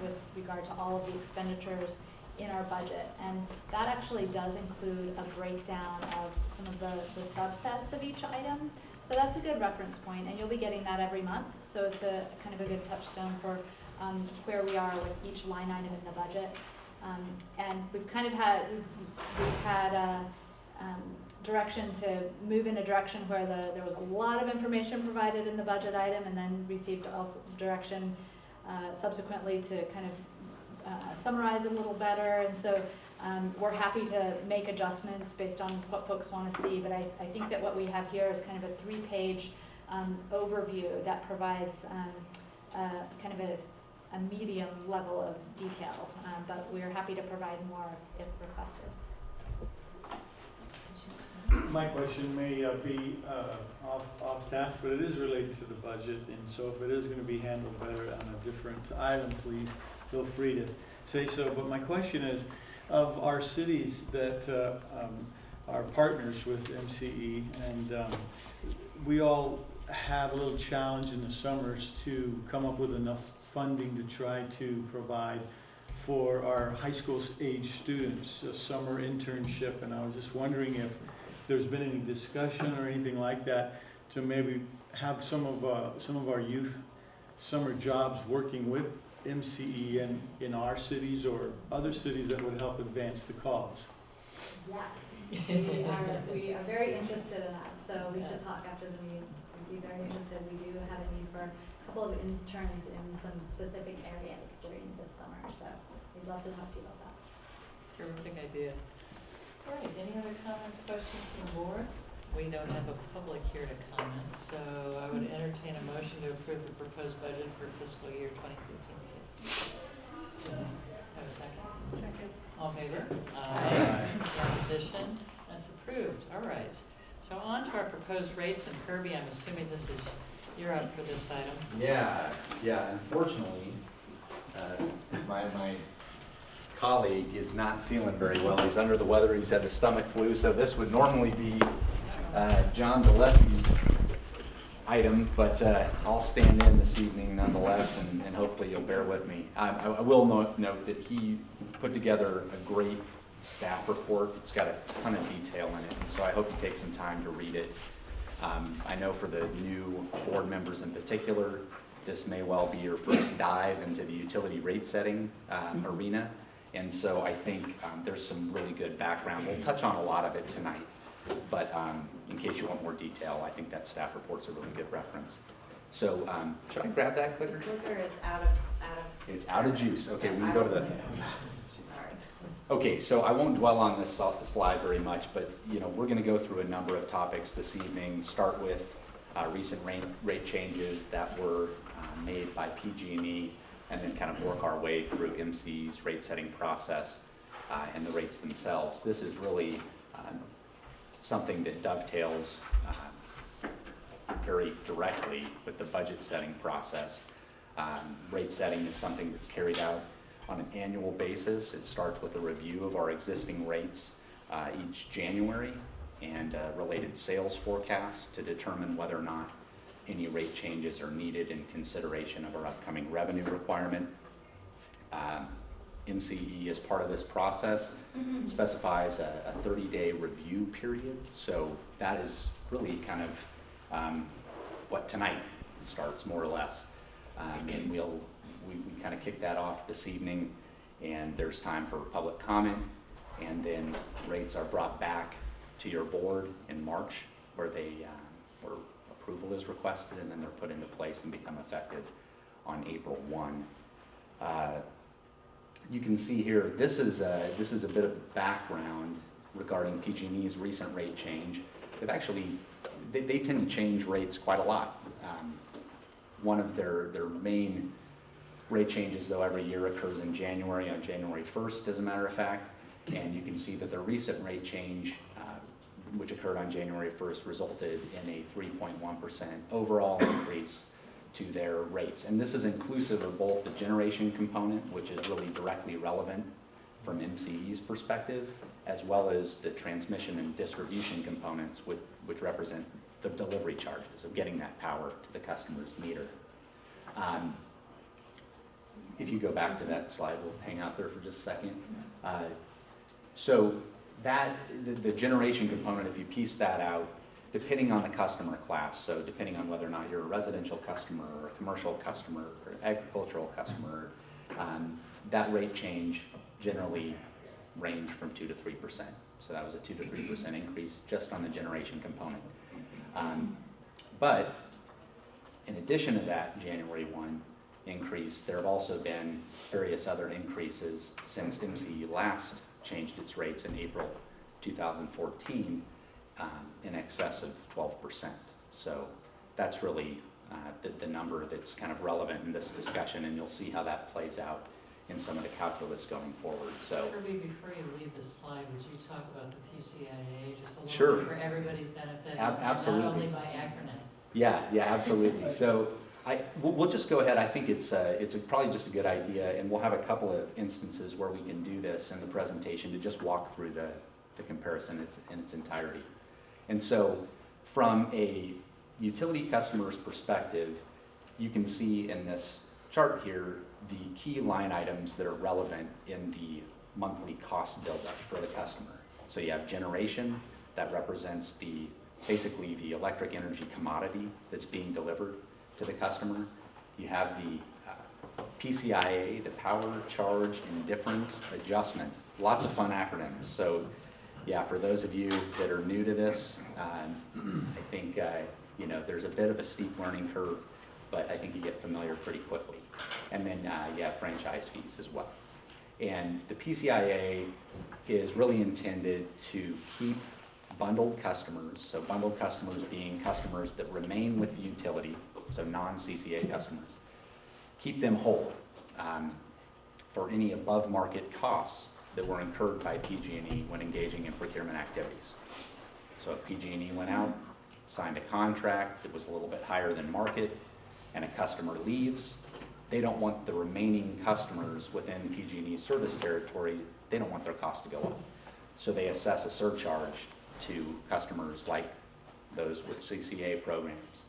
Speaker 2: with regard to all of the expenditures in our budget. And that actually does include a breakdown of some of the subsets of each item. So that's a good reference point, and you'll be getting that every month. So it's a kind of a good touchstone for where we are with each line item in the budget. And we've kind of had, we've had direction to move in a direction where there was a lot of information provided in the budget item, and then received also direction subsequently to kind of summarize it a little better. And so we're happy to make adjustments based on what folks want to see, but I think that what we have here is kind of a 3-page overview that provides kind of a medium level of detail, but we're happy to provide more if requested.
Speaker 9: My question may be off task, but it is related to the budget, and so if it is going to be handled better on a different item, please feel free to say so. But my question is, of our cities that are partners with MCE, and we all have a little challenge in the summers to come up with enough funding to try to provide for our high school age students a summer internship, and I was just wondering if there's been any discussion or anything like that to maybe have some of our youth summer jobs working with MCE in our cities or other cities that would help advance the cause.
Speaker 2: Yes, we are very interested in that, so we should talk after the meeting. We'd be very interested. We do have a need for a couple of interns in some specific areas during this summer, so we'd love to talk to you about that.
Speaker 1: Terrific idea. All right, any other comments, questions from the board? We don't have a public here to comment, so I would entertain a motion to approve the proposed budget for fiscal year 2015-16. Have a second?
Speaker 10: Second.
Speaker 1: All in favor? Aye. Opposition? That's approved. All right. So on to our proposed rates, and Kirby, I'm assuming this is You're up for this item.
Speaker 7: Yeah, unfortunately, my colleague is not feeling very well. He's under the weather, he's had the stomach flu, so this would normally be John Gillespie's item, but I'll stand in this evening nonetheless, and hopefully you'll bear with me. I will note that he put together a great staff report. It's got a ton of detail in it, and so I hope you take some time to read it. I know for the new board members in particular, this may well be your first dive into the utility rate setting arena, and so I think there's some really good background. We'll touch on a lot of it tonight, but in case you want more detail, I think that staff report's a really good reference. So should I grab that clicker?
Speaker 12: Clicker is out of
Speaker 7: It's out of juice. Okay, we can go to the...
Speaker 12: Sorry.
Speaker 7: Okay, so I won't dwell on this slide very much, but we're going to go through a number of topics this evening. Start with recent rate changes that were made by PG&E, and then kind of work our way through MCE's rate setting process and the rates themselves. This is really something that dovetails very directly with the budget setting process. Rate setting is something that's carried out on an annual basis. It starts with a review of our existing rates each January and a related sales forecast to determine whether or not any rate changes are needed in consideration of our upcoming revenue requirement. MCE, as part of this process, specifies a 30-day review period. So that is really kind of what tonight starts, more or less. And we kind of kick that off this evening, and there's time for public comment, and then rates are brought back to your board in March, where where approval is requested, and then they're put into place and become effective on April 1. You can see here, this is a bit of background regarding PG&E's recent rate change. They tend to change rates quite a lot. One of their main rate changes, though, every year occurs in January, on January 1st, as a matter of fact. And you can see that the recent rate change, which occurred on January 1st, resulted in a 3.1% overall increase to their rates. And this is inclusive of both the generation component, which is really directly relevant from MCE's perspective, as well as the transmission and distribution components, which represent the delivery charges of getting that power to the customer's meter. If you go back to that slide, we'll hang out there for just a second. So the generation component, if you piece that out, depending on the customer class, so depending on whether or not you're a residential customer or a commercial customer or an agricultural customer, that rate change generally ranged from 2 to 3%. So that was a 2 to 3% increase just on the generation component. But in addition to that January 1 increase, there have also been various other increases since MCE last changed its rates in April 2014 in excess of 12%. So that's really the number that's kind of relevant in this discussion, and you'll see how that plays out in some of the calculus going forward. So,
Speaker 1: Kirby, before you leave this slide, would you talk about the PCIA just a little
Speaker 7: sure,
Speaker 1: bit for everybody's benefit,
Speaker 7: absolutely,
Speaker 1: not only by acronym?
Speaker 7: Yeah, absolutely. So we'll just go ahead. I think it's probably just a good idea, and we'll have a couple of instances where we can do this in the presentation to just walk through the comparison in its entirety. And so from a utility customer's perspective, you can see in this chart here the key line items that are relevant in the monthly cost buildup for the customer. So you have generation, that represents basically the electric energy commodity that's being delivered to the customer. You have the PCIA, the power charge indifference adjustment. Lots of fun acronyms. So yeah, for those of you that are new to this, I think there's a bit of a steep learning curve, but I think you get familiar pretty quickly. And then you have franchise fees as well. And the PCIA is really intended to keep bundled customers, so bundled customers being customers that remain with the utility, so non-CCA customers, keep them whole for any above market costs that were incurred by PG&E when engaging in procurement activities. So if PG&E went out signed a contract that was a little bit higher than market, and a customer leaves, they don't want the remaining customers within PG&E's service territory, they don't want their cost to go up. So they assess a surcharge to customers like those with CCA programs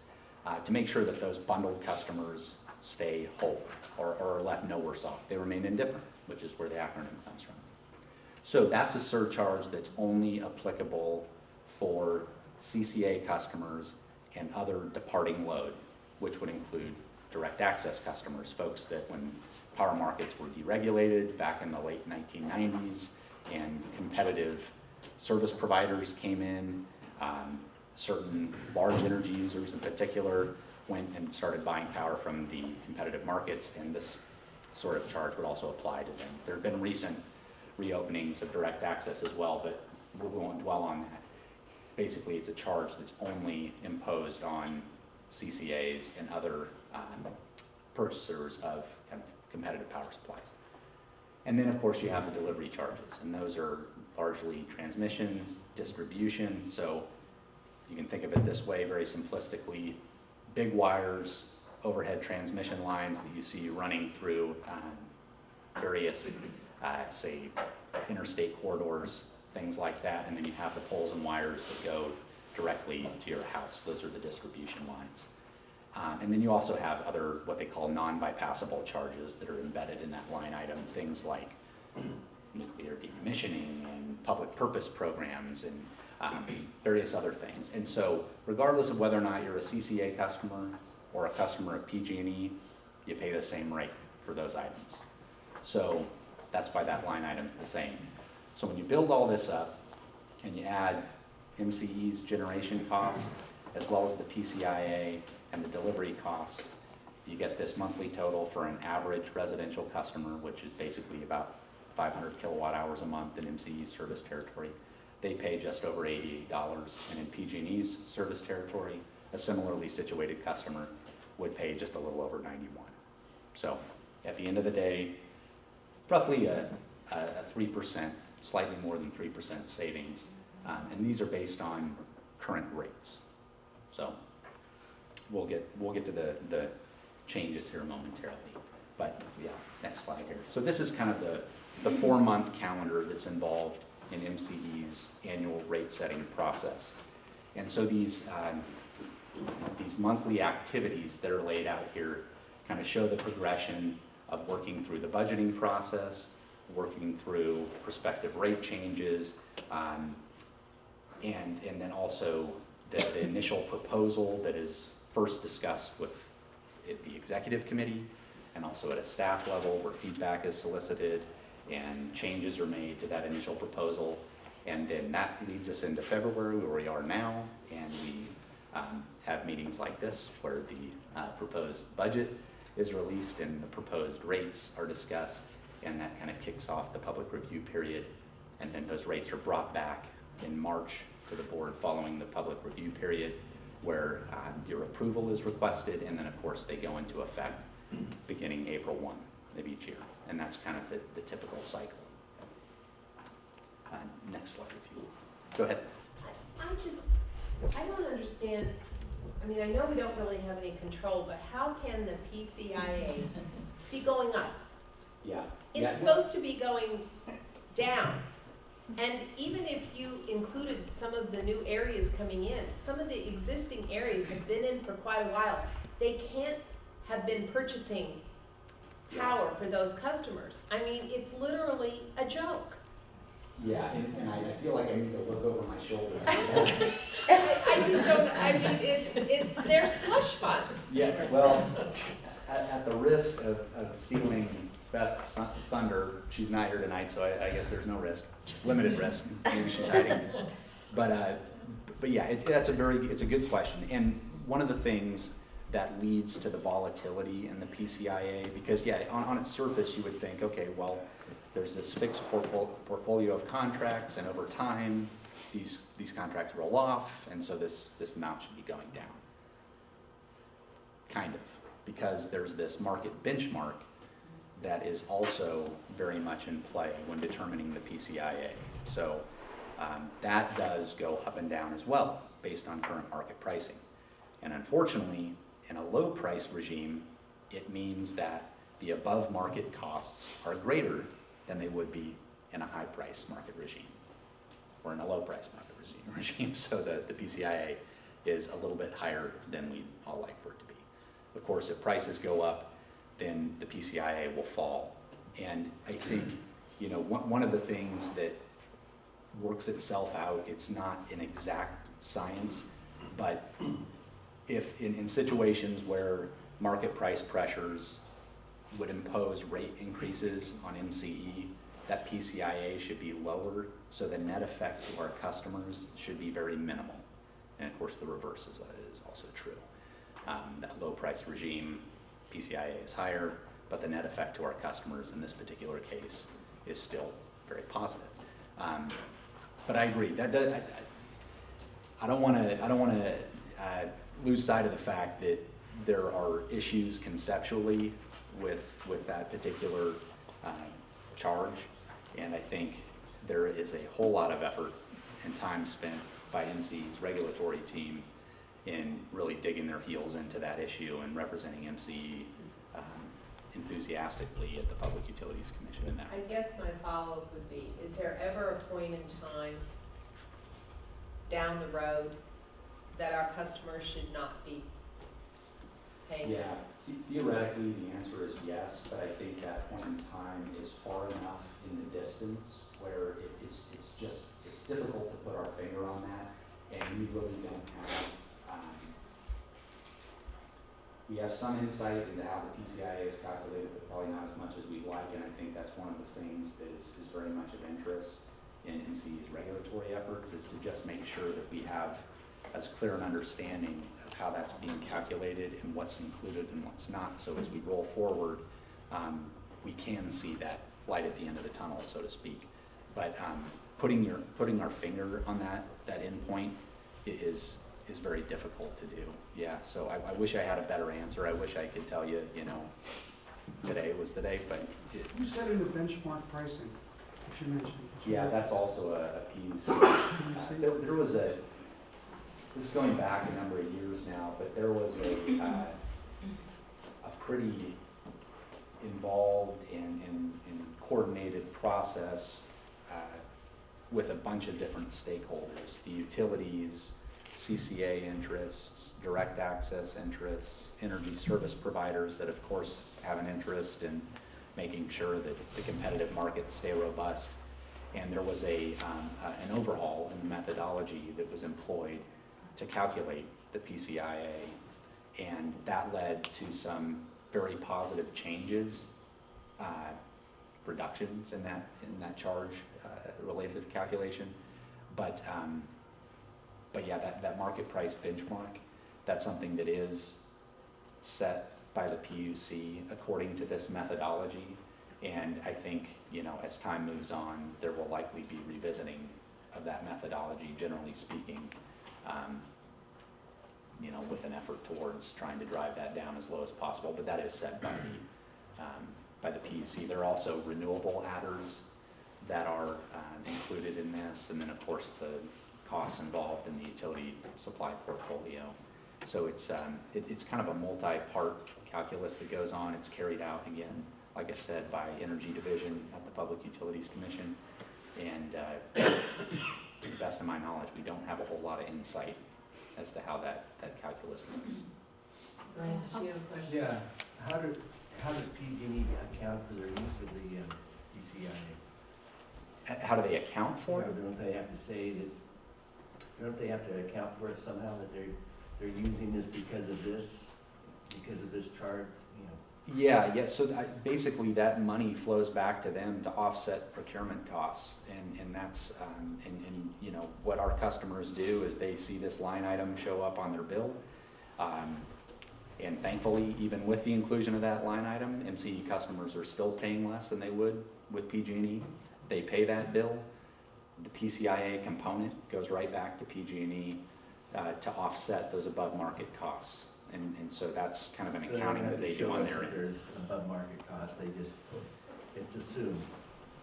Speaker 7: to make sure that those bundled customers stay whole or are left no worse off. They remain indifferent, which is where the acronym comes from. So that's a surcharge that's only applicable for CCA customers and other departing load, which would include direct access customers, folks that when power markets were deregulated back in the late 1990s and competitive service providers came in, certain large energy users in particular went and started buying power from the competitive markets, and this sort of charge would also apply to them. There have been recent reopenings of direct access as well, but we won't dwell on that. Basically, it's a charge that's only imposed on CCAs and other purchasers of kind of competitive power supplies. And then, of course, you have the delivery charges, and those are largely transmission, distribution. So you can think of it this way, very simplistically: big wires, overhead transmission lines that you see running through various, say, interstate corridors, things like that. And then you have the poles and wires that go directly to your house. Those are the distribution lines. And then you also have other, what they call non-bypassable charges that are embedded in that line item, things like nuclear decommissioning and public purpose programs and various other things. And so regardless of whether or not you're a CCA customer or a customer of PG&E, you pay the same rate for those items. So that's why that line item's the same. So when you build all this up and you add MCE's generation cost as well as the PCIA and the delivery cost, you get this monthly total for an average residential customer, which is basically about 500 kilowatt hours a month in MCE's service territory. They pay just over $88, and in PG&E's service territory, a similarly situated customer would pay just a little over 91. So at the end of the day, roughly a 3%, slightly more than 3% savings, and these are based on current rates. So we'll get to the changes here momentarily, but yeah, next slide here. So this is kind of the 4-month calendar that's involved in MCE's annual rate setting process. And so these monthly activities that are laid out here kind of show the progression of working through the budgeting process, working through prospective rate changes, and then also the initial proposal that is first discussed with the executive committee and also at a staff level where feedback is solicited and changes are made to that initial proposal. And then that leads us into February, where we are now, and we have meetings like this where the proposed budget is released and the proposed rates are discussed, and that kind of kicks off the public review period. And then those rates are brought back in March to the board following the public review period, where your approval is requested, and then of course they go into effect beginning April 1 of each year. And that's kind of the typical cycle. Next slide, if you will. Go ahead.
Speaker 12: I don't understand, I mean, I know we don't really have any control, but how can the PCIA be going up?
Speaker 7: Yeah.
Speaker 12: It's supposed to be going down. And even if you included some of the new areas coming in, some of the existing areas have been in for quite a while. They can't have been purchasing power for those customers. I mean, it's literally a joke.
Speaker 7: Yeah, and I feel like I need to look over my shoulder.
Speaker 12: I just don't, I mean, it's their slush fund.
Speaker 7: Yeah, well, at the risk of stealing Beth's thunder, she's not here tonight, so I guess there's no risk, limited risk. Maybe she's hiding. But yeah, it's a good question. And one of the things that leads to the volatility in the PCIA, because yeah, on its surface you would think, okay, well, there's this fixed portfolio of contracts, and over time these contracts roll off, and so this amount should be going down. Kind of, because there's this market benchmark that is also very much in play when determining the PCIA. So that does go up and down as well. based on current market pricing. And unfortunately, in a low price regime, it means that the above market costs are greater than they would be in a high price market regime or in a low price market regime. So the PCIA is a little bit higher than we'd all like for it to be. Of course, if prices go up, then the PCIA will fall. And I think, you know, one of the things that works itself out, it's not an exact science, but if in situations where market price pressures would impose rate increases on MCE, that PCIA should be lower, so the net effect to our customers should be very minimal. And of course, the reverse is also true. That low price regime, PCIA is higher, but the net effect to our customers in this particular case is still very positive. But I agree. I don't want to lose sight of the fact that there are issues conceptually with that particular charge, and I think there is a whole lot of effort and time spent by MCE's regulatory team in really digging their heels into that issue and representing MCE enthusiastically at the Public Utilities Commission in that.
Speaker 12: I guess my follow-up would be, is there ever a point in time down the road that our customers should not be paying?
Speaker 7: Yeah, theoretically the answer is yes, but I think that point in time is far enough in the distance where it's difficult to put our finger on that, and we really don't have, we have some insight into how the PCIA is calculated, but probably not as much as we'd like, and I think that's one of the things that is very much of interest in MCE's regulatory efforts, is to just make sure that we have as clear an understanding of how that's being calculated and what's included and what's not. So as we roll forward, we can see that light at the end of the tunnel, so to speak. But putting our finger on that endpoint is very difficult to do. Yeah, so I wish I had a better answer. I wish I could tell you, you know, today was the day, but.
Speaker 3: You said in the benchmark pricing that you mentioned.
Speaker 7: Yeah, that's also a PUC.
Speaker 3: PUC?
Speaker 7: There was this is going back a number of years now, but there was a pretty involved and coordinated process with a bunch of different stakeholders, the utilities, CCA interests, direct access interests, energy service providers that of course have an interest in making sure that the competitive markets stay robust. And there was an overhaul in the methodology that was employed to calculate the PCIA, and that led to some very positive changes, reductions in that charge related to the calculation. But yeah, that market price benchmark, that's something that is set by the PUC according to this methodology. And I think, you know, as time moves on, there will likely be revisiting of that methodology, generally speaking, you know, with an effort towards trying to drive that down as low as possible. But that is set by the PUC. There are also renewable adders that are included in this, and then of course the costs involved in the utility supply portfolio. So it's kind of a multi-part calculus that goes on. It's carried out again, like I said, by Energy Division at the Public Utilities Commission. And to the best of my knowledge, we don't have a whole lot of insight as to how that calculus looks.
Speaker 12: Brian, did you have a question?
Speaker 13: Yeah, how does PG&E account for their use of the PCIA?
Speaker 7: How do they account for it?
Speaker 13: Don't they have to say that? Don't they have to account for it somehow that they're using this because of this chart? You know.
Speaker 7: Yeah. So basically, that money flows back to them to offset procurement costs, and that's and you know what our customers do is they see this line item show up on their bill, and thankfully, even with the inclusion of that line item, MCE customers are still paying less than they would with PG&E. They pay that bill. The PCIA component goes right back to PG&E to offset those above market costs. And so that's kind of an accounting that they do on their end.
Speaker 13: There's above market costs, it's assumed.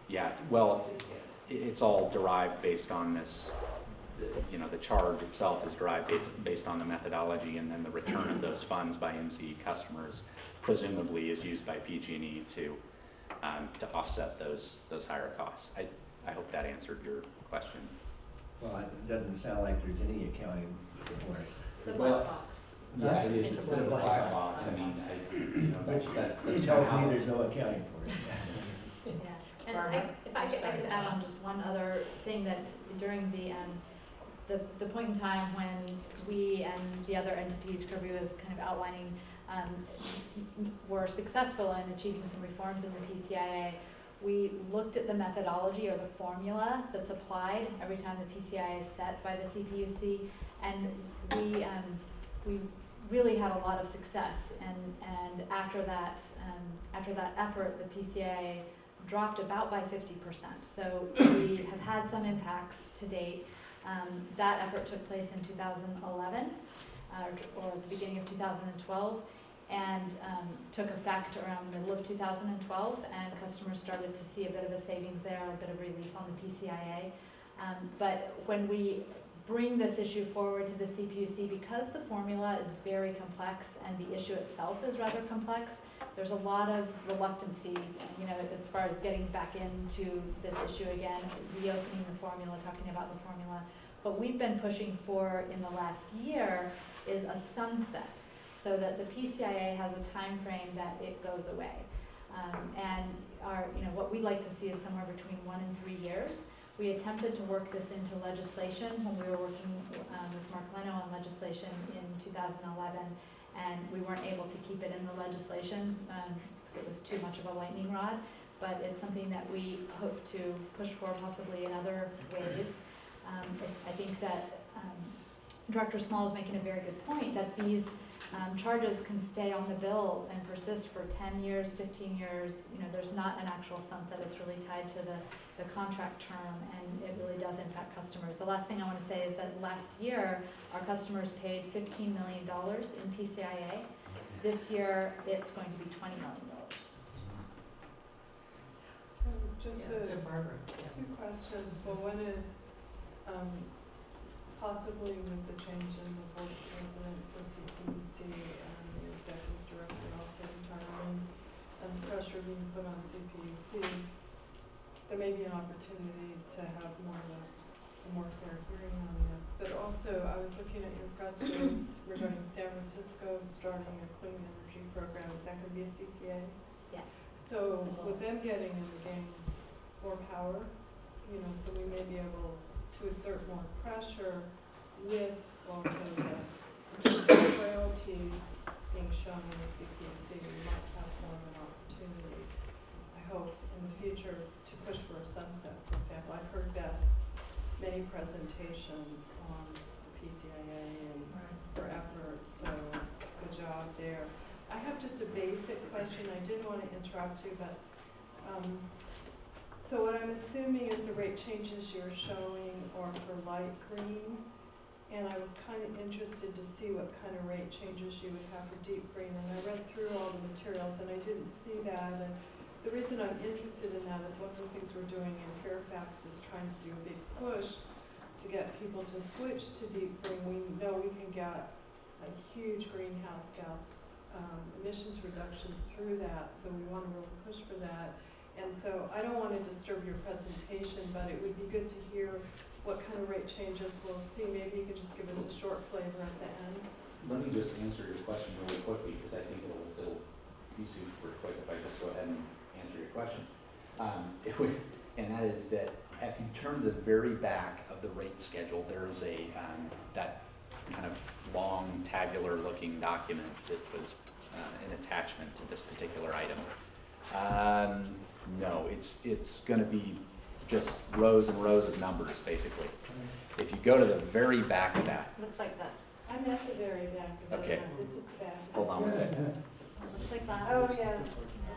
Speaker 7: Yeah, well, it's all derived based on the charge itself is derived based on the methodology, and then the return of those funds by MCE customers presumably is used by PG&E to offset those higher costs. I hope that answered your question.
Speaker 13: Well, it doesn't sound like there's any accounting for it.
Speaker 12: It's a
Speaker 7: Well,
Speaker 12: black box.
Speaker 7: Yeah, it is.
Speaker 13: It's a
Speaker 7: It's a bit of a black box. I mean, that's
Speaker 13: Which tells me there's no accounting for it.
Speaker 2: Yeah, and
Speaker 1: Barbara?
Speaker 2: if I could add on just one other thing, that during the point in time when we and the other entities Kirby was kind of outlining were successful in achieving some reforms in the PCIA, we looked at the methodology or the formula that's applied every time the PCIA is set by the CPUC, and we really had a lot of success. And after that effort, the PCIA dropped about by 50%. So we have had some impacts to date. That effort took place in 2011 or the beginning of 2012, and took effect around the middle of 2012, and customers started to see a bit of a savings there, a bit of relief on the PCIA. But when we bring this issue forward to the CPUC, because the formula is very complex and the issue itself is rather complex, there's a lot of reluctancy, as far as getting back into this issue again, reopening the formula, talking about the formula. What we've been pushing for in the last year is a sunset, so that the PCIA has a time frame that it goes away. And what we'd like to see is somewhere between 1 and 3 years. We attempted to work this into legislation when we were working with Mark Leno on legislation in 2011, and we weren't able to keep it in the legislation because it was too much of a lightning rod. But it's something that we hope to push for possibly in other ways. I think that Director Small is making a very good point that these charges can stay on the bill and persist for 10 years, 15 years. There's not an actual sunset. It's really tied to the contract term, and it really does impact customers. The last thing I want to say is that last year, our customers paid $15 million in PCIA. This year, it's going to be $20 million.
Speaker 10: So just
Speaker 1: Yeah, Barbara. Yeah.
Speaker 10: 2 questions. Well, one is, possibly with the change in the board president for CPUC and the executive director also retiring, and the pressure being put on CPUC, there may be an opportunity to have more of a more fair hearing on this. But also, I was looking at your press release regarding San Francisco starting a clean energy program. Is that going to be a CCA?
Speaker 2: Yes.
Speaker 10: So with them getting in the game more power, so we may be able to exert more pressure with also the royalties being shown in the CPC. We might have more of an opportunity, I hope, in the future to push for a sunset. For example, I've heard many presentations on the PCIA and their efforts, so good job there. I have just a basic question. I didn't want to interrupt you, but so what I'm assuming is the rate changes you're showing are for light green, and I was kind of interested to see what kind of rate changes you would have for deep green, and I read through all the materials and I didn't see that, and the reason I'm interested in that is one of the things we're doing in Fairfax is trying to do a big push to get people to switch to deep green. We know we can get a huge greenhouse gas emissions reduction through that, so we want to really push for that. And so I don't want to disturb your presentation, but it would be good to hear what kind of rate changes we'll see. Maybe you could just give us a short flavor at the end.
Speaker 7: Let me just answer your question really quickly, because I think it'll be super quick if I just go ahead and answer your question. And that is that if you turn to the very back of the rate schedule, there's that kind of long tabular looking document that was an attachment to this particular item. No, it's going to be just rows and rows of numbers, basically. If you go to the very back of that.
Speaker 2: Looks like this.
Speaker 10: I'm at the very back of it.
Speaker 7: Okay.
Speaker 10: This is the back.
Speaker 7: Hold on one minute.
Speaker 2: Looks like that.
Speaker 10: Oh, yeah.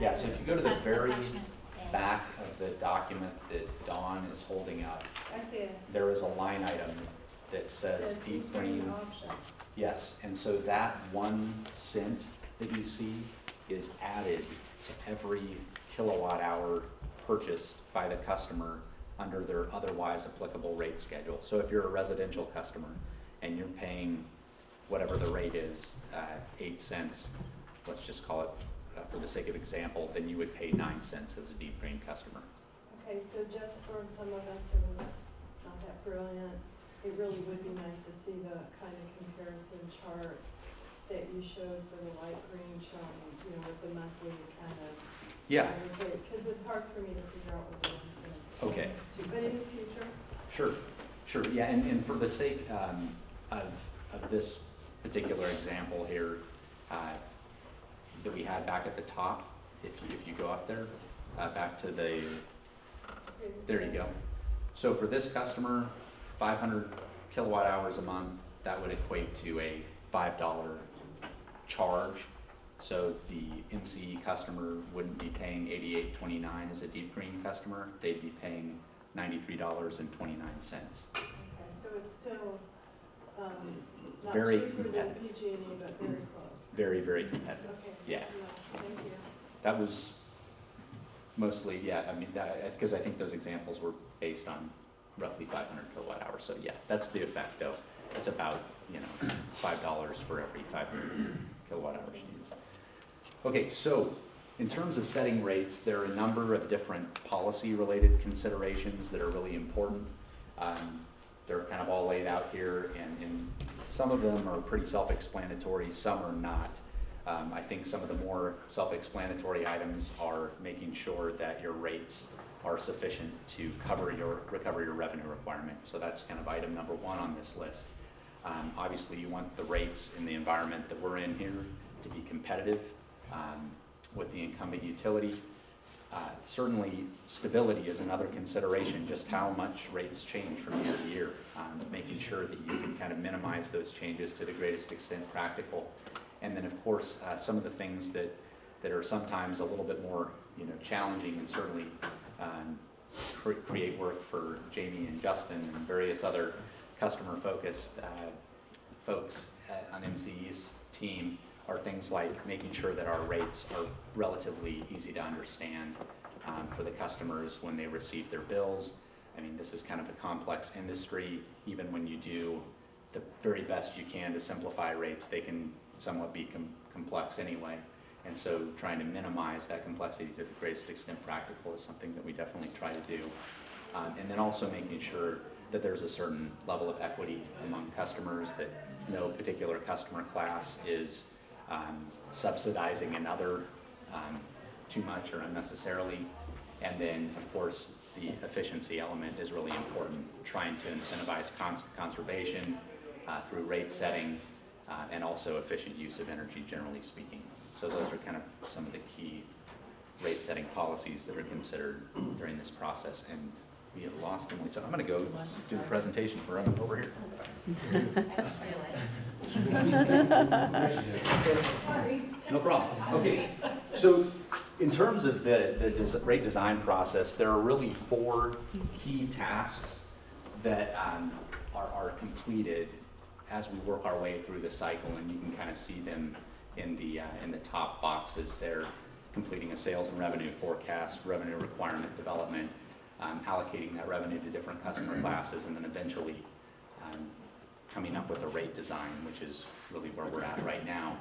Speaker 7: Yeah, so if you go to the very
Speaker 2: Attachment A.
Speaker 7: back of the document that Dawn is holding up,
Speaker 10: I see it.
Speaker 7: there is a line item that says deep green.
Speaker 10: Option.
Speaker 7: Yes, and so that 1 cent that you see is added to every kilowatt hour purchased by the customer under their otherwise applicable rate schedule. So if you're a residential customer and you're paying whatever the rate is, 8 cents, let's just call it for the sake of example, then you would pay 9 cents as a deep green customer.
Speaker 10: Okay, so just for some of us who are not that brilliant, it really would be nice to see the kind of comparison chart that you showed for the light green showing, you know, with the monthly kind of.
Speaker 7: Yeah.
Speaker 10: Because it's hard for me to figure out what the one cent.
Speaker 7: Okay.
Speaker 10: But in the future.
Speaker 7: Sure, yeah, and for the sake of this particular example here that we had back at the top, if you go up there, back to the, there you go. So for this customer, 500 kilowatt hours a month, that would equate to a $5 charge. So the MCE customer wouldn't be paying $88.29 as a deep green customer. They'd be paying $93.29.
Speaker 10: Okay, so it's still not
Speaker 7: Very
Speaker 10: cheaper than
Speaker 7: competitive.
Speaker 10: PG&E, but very close.
Speaker 7: Very, very competitive.
Speaker 10: Okay.
Speaker 7: Yeah.
Speaker 10: Thank you.
Speaker 7: That was mostly, yeah, I mean, because I think those examples were based on roughly 500 kilowatt hours. So yeah, that's the effect though. It's about, you know, it's $5 for every 500 kilowatt hours you use. Okay, so in terms of setting rates, there are a number of different policy-related considerations that are really important. They're kind of all laid out here, and some of them are pretty self-explanatory, some are not. I think some of the more self-explanatory items are making sure that your rates are sufficient to recover your revenue requirements. So that's kind of item number one on this list. Obviously, you want the rates in the environment that we're in here to be competitive with the incumbent utility. Certainly, stability is another consideration, just how much rates change from year to year, making sure that you can kind of minimize those changes to the greatest extent practical. And then, of course, some of the things that are sometimes a little bit more, you know, challenging and certainly create work for Jamie and Justin and various other customer-focused folks on MCE's team are things like making sure that our rates are relatively easy to understand for the customers when they receive their bills. I mean, this is kind of a complex industry. Even when you do the very best you can to simplify rates, they can somewhat be complex anyway. And so trying to minimize that complexity to the greatest extent practical is something that we definitely try to do. And then also making sure that there's a certain level of equity among customers, that no particular customer class is subsidizing another too much or unnecessarily. And then, of course, the efficiency element is really important, trying to incentivize conservation through rate setting and also efficient use of energy, generally speaking. So those are kind of some of the key rate setting policies that are considered during this process. And we have lost Emily, so I'm going to go do the presentation for him over here. No problem. Okay, so in terms of the rate design process, there are really 4 key tasks that are completed as we work our way through the cycle, and you can kind of see them in the top boxes there: completing a sales and revenue forecast, revenue requirement development, allocating that revenue to different customer classes, and then eventually coming up with a rate design, which is really where we're at right now.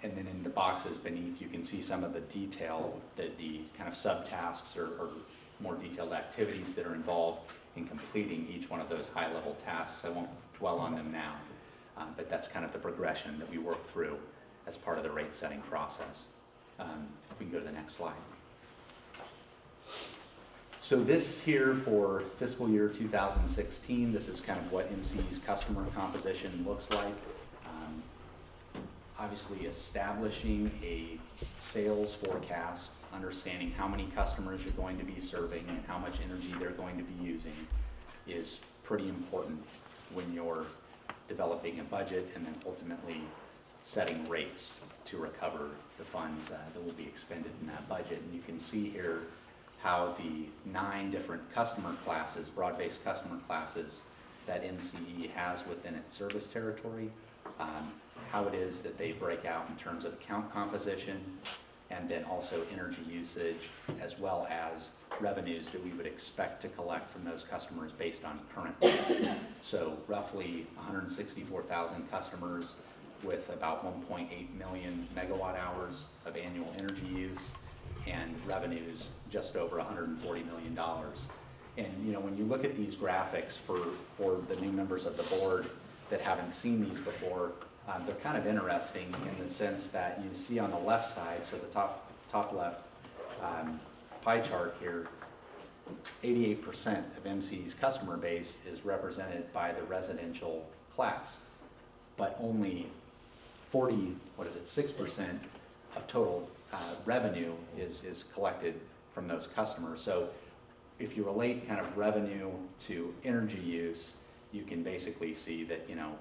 Speaker 7: And then in the boxes beneath, you can see some of the detail, the kind of subtasks or more detailed activities that are involved in completing each one of those high-level tasks. I won't dwell on them now, but that's kind of the progression that we work through as part of the rate setting process. If we can go to the next slide. So this here for fiscal year 2016, this is kind of what MCE's customer composition looks like. Obviously establishing a sales forecast, understanding how many customers you're going to be serving and how much energy they're going to be using is pretty important when you're developing a budget and then ultimately setting rates to recover the funds that will be expended in that budget. And you can see here how the 9 different customer classes, broad-based customer classes that MCE has within its service territory, how it is that they break out in terms of account composition, and then also energy usage, as well as revenues that we would expect to collect from those customers based on current rates. So roughly 164,000 customers with about 1.8 million megawatt hours of annual energy use, and revenues just over $140 million. And you know, when you look at these graphics for the new members of the board that haven't seen these before, they're kind of interesting in the sense that you see on the left side, so the top left pie chart here, 88% of MCE's customer base is represented by the residential class, but only 6% of total revenue is collected from those customers. So if you relate kind of revenue to energy use, you can basically see that, you know,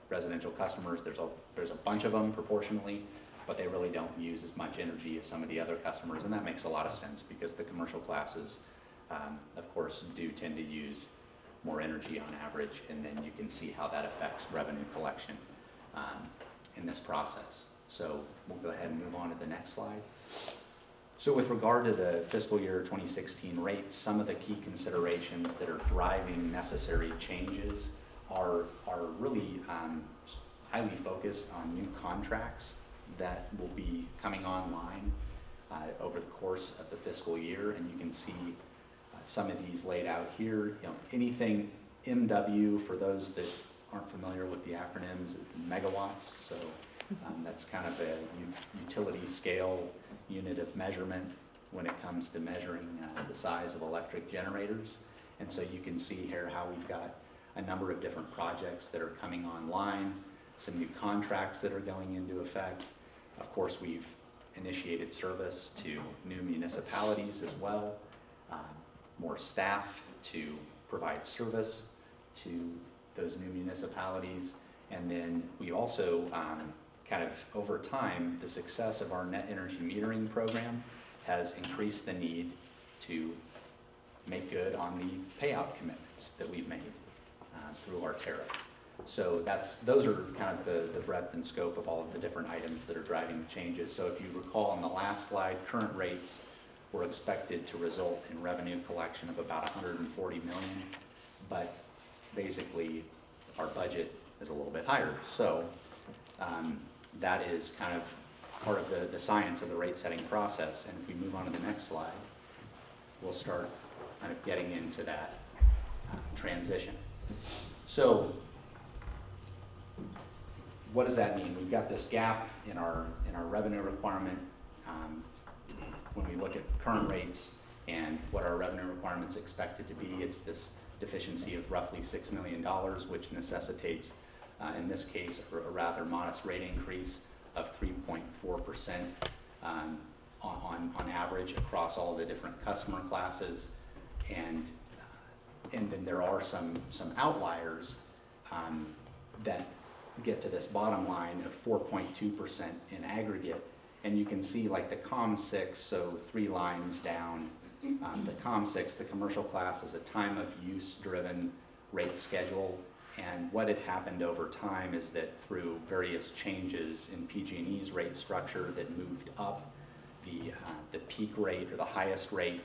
Speaker 7: residential customers, there's a bunch of them proportionally, but they really don't use as much energy as some of the other customers, and that makes a lot of sense because the commercial classes, of course, do tend to use more energy on average, and then you can see how that affects revenue collection in this process. So we'll go ahead and move on to the next slide. So with regard to the fiscal year 2016 rates, some of the key considerations that are driving necessary changes are really highly focused on new contracts that will be coming online over the course of the fiscal year, and you can see some of these laid out here. You know, anything MW, for those that aren't familiar with the acronyms, megawatts. So that's kind of a utility scale unit of measurement when it comes to measuring the size of electric generators. And so you can see here how we've got a number of different projects that are coming online, some new contracts that are going into effect. Of course, we've initiated service to new municipalities as well, more staff to provide service to those new municipalities. And then we also kind of over time, the success of our net energy metering program has increased the need to make good on the payout commitments that we've made through our tariff. So those are kind of the breadth and scope of all of the different items that are driving the changes. So if you recall on the last slide, current rates were expected to result in revenue collection of about $140 million, but basically our budget is a little bit higher. So that is kind of part of the science of the rate setting process. And if we move on to the next slide, we'll start kind of getting into that transition. So what does that mean? We've got this gap in our revenue requirement when we look at current rates and what our revenue requirement's expected to be. It's this deficiency of roughly $6 million, which necessitates, in this case, a rather modest rate increase of 3.4% on average across all the different customer classes. And then there are some outliers that get to this bottom line of 4.2% in aggregate. And you can see like the COM6, so 3 lines down, the COM6, the commercial class, is a time of use driven rate schedule. And what had happened over time is that through various changes in PG&E's rate structure that moved up the peak rate or the highest rate,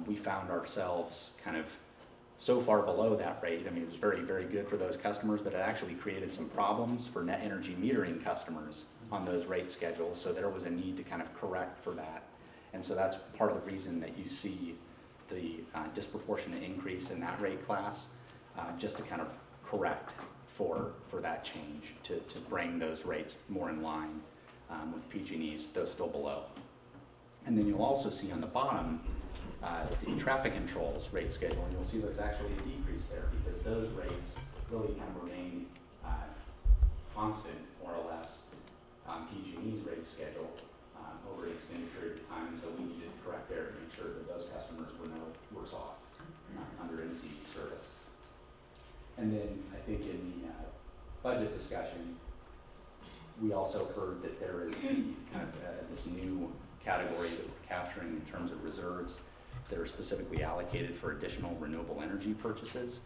Speaker 7: we found ourselves kind of so far below that rate. I mean, it was very, very good for those customers, but it actually created some problems for net energy metering customers on those rate schedules. So there was a need to kind of correct for that. And so that's part of the reason that you see the disproportionate increase in that rate class, just to kind of correct for that change, to bring those rates more in line with PG&E's, though still below. And then you'll also see on the bottom the traffic controls rate schedule, and you'll see there's actually a decrease there because those rates really kind of remain constant, more or less, on PG&E's rate schedule over an extended period of time. And so we needed to correct there to make sure that those customers were no worse off under MCE service. And then I think in the budget discussion, we also heard that there is kind of this new category that we're capturing in terms of reserves that are specifically allocated for additional renewable energy purchases.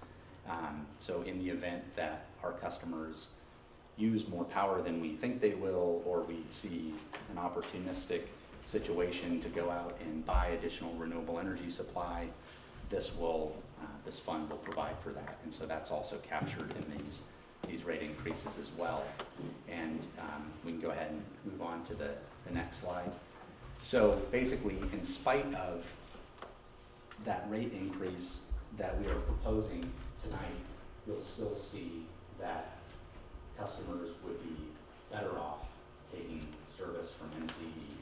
Speaker 7: So in the event that our customers use more power than we think they will, or we see an opportunistic situation to go out and buy additional renewable energy supply, this fund will provide for that. And so that's also captured in these rate increases as well. And we can go ahead and move on to the next slide. So basically, in spite of that rate increase that we are proposing tonight, you'll still see that customers would be better off taking service from MCE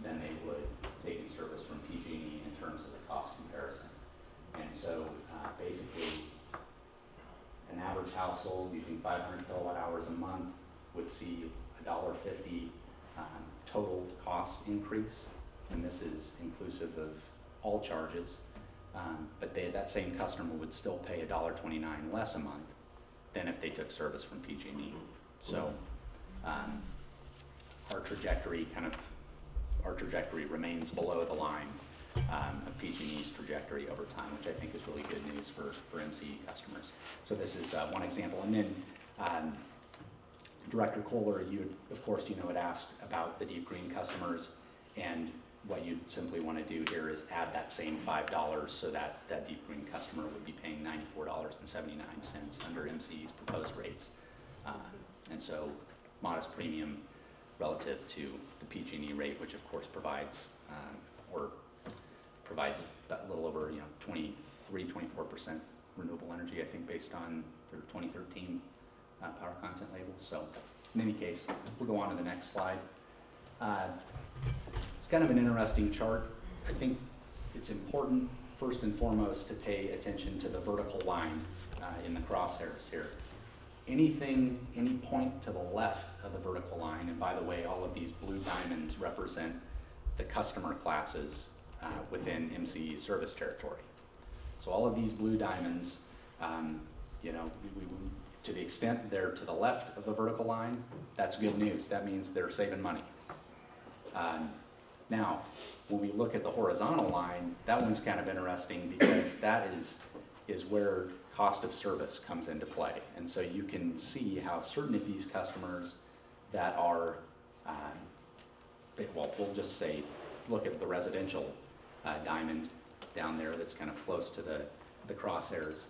Speaker 7: than they would taking service from PG&E in terms of the cost comparison. And so basically, an average household using 500 kilowatt hours a month would see $1.50 total cost increase, and this is inclusive of all charges. But that same customer would still pay $1.29 less a month than if they took service from PG&E. So our trajectory remains below the line of PG&E's trajectory over time, which I think is really good news for MCE customers. So this is one example. And then Director Kohler, of course, had asked about the Deep Green customers, and what you simply want to do here is add that same $5 so that that Deep Green customer would be paying $94.79 under MCE's proposed rates. And so modest premium relative to the PG&E rate, which of course provides a little over 23–24% renewable energy, I think, based on their 2013 power content label. So in any case, we'll go on to the next slide. It's kind of an interesting chart. I think it's important, first and foremost, to pay attention to the vertical line in the crosshairs here. Any point to the left of the vertical line, and by the way, all of these blue diamonds represent the customer classes within MCE's service territory. So all of these blue diamonds, to the extent they're to the left of the vertical line, that's good news. That means they're saving money. Now, when we look at the horizontal line, that one's kind of interesting because that is where cost of service comes into play. And so you can see how certain of these customers that are, we'll just say, look at the residential diamond down there that's kind of close to the crosshairs.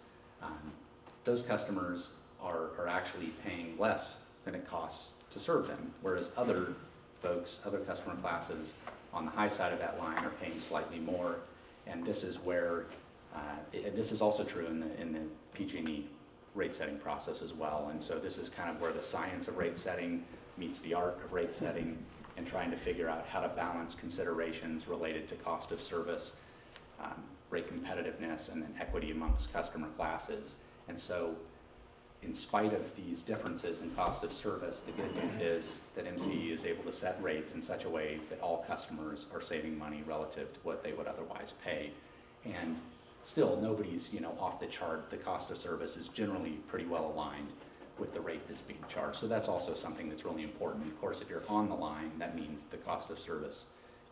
Speaker 7: Those customers are actually paying less than it costs to serve them, whereas other folks, other customer classes on the high side of that line are paying slightly more. And this is where, and this is also true in the PG&E rate setting process as well. And so this is kind of where the science of rate setting meets the art of rate setting, and trying to figure out how to balance considerations related to cost of service, rate competitiveness, and then equity amongst customer classes. And so in spite of these differences in cost of service, the good news is that MCE is able to set rates in such a way that all customers are saving money relative to what they would otherwise pay. And still, nobody's off the chart. The cost of service is generally pretty well aligned with the rate that's being charged. So that's also something that's really important. Of course, if you're on the line, that means the cost of service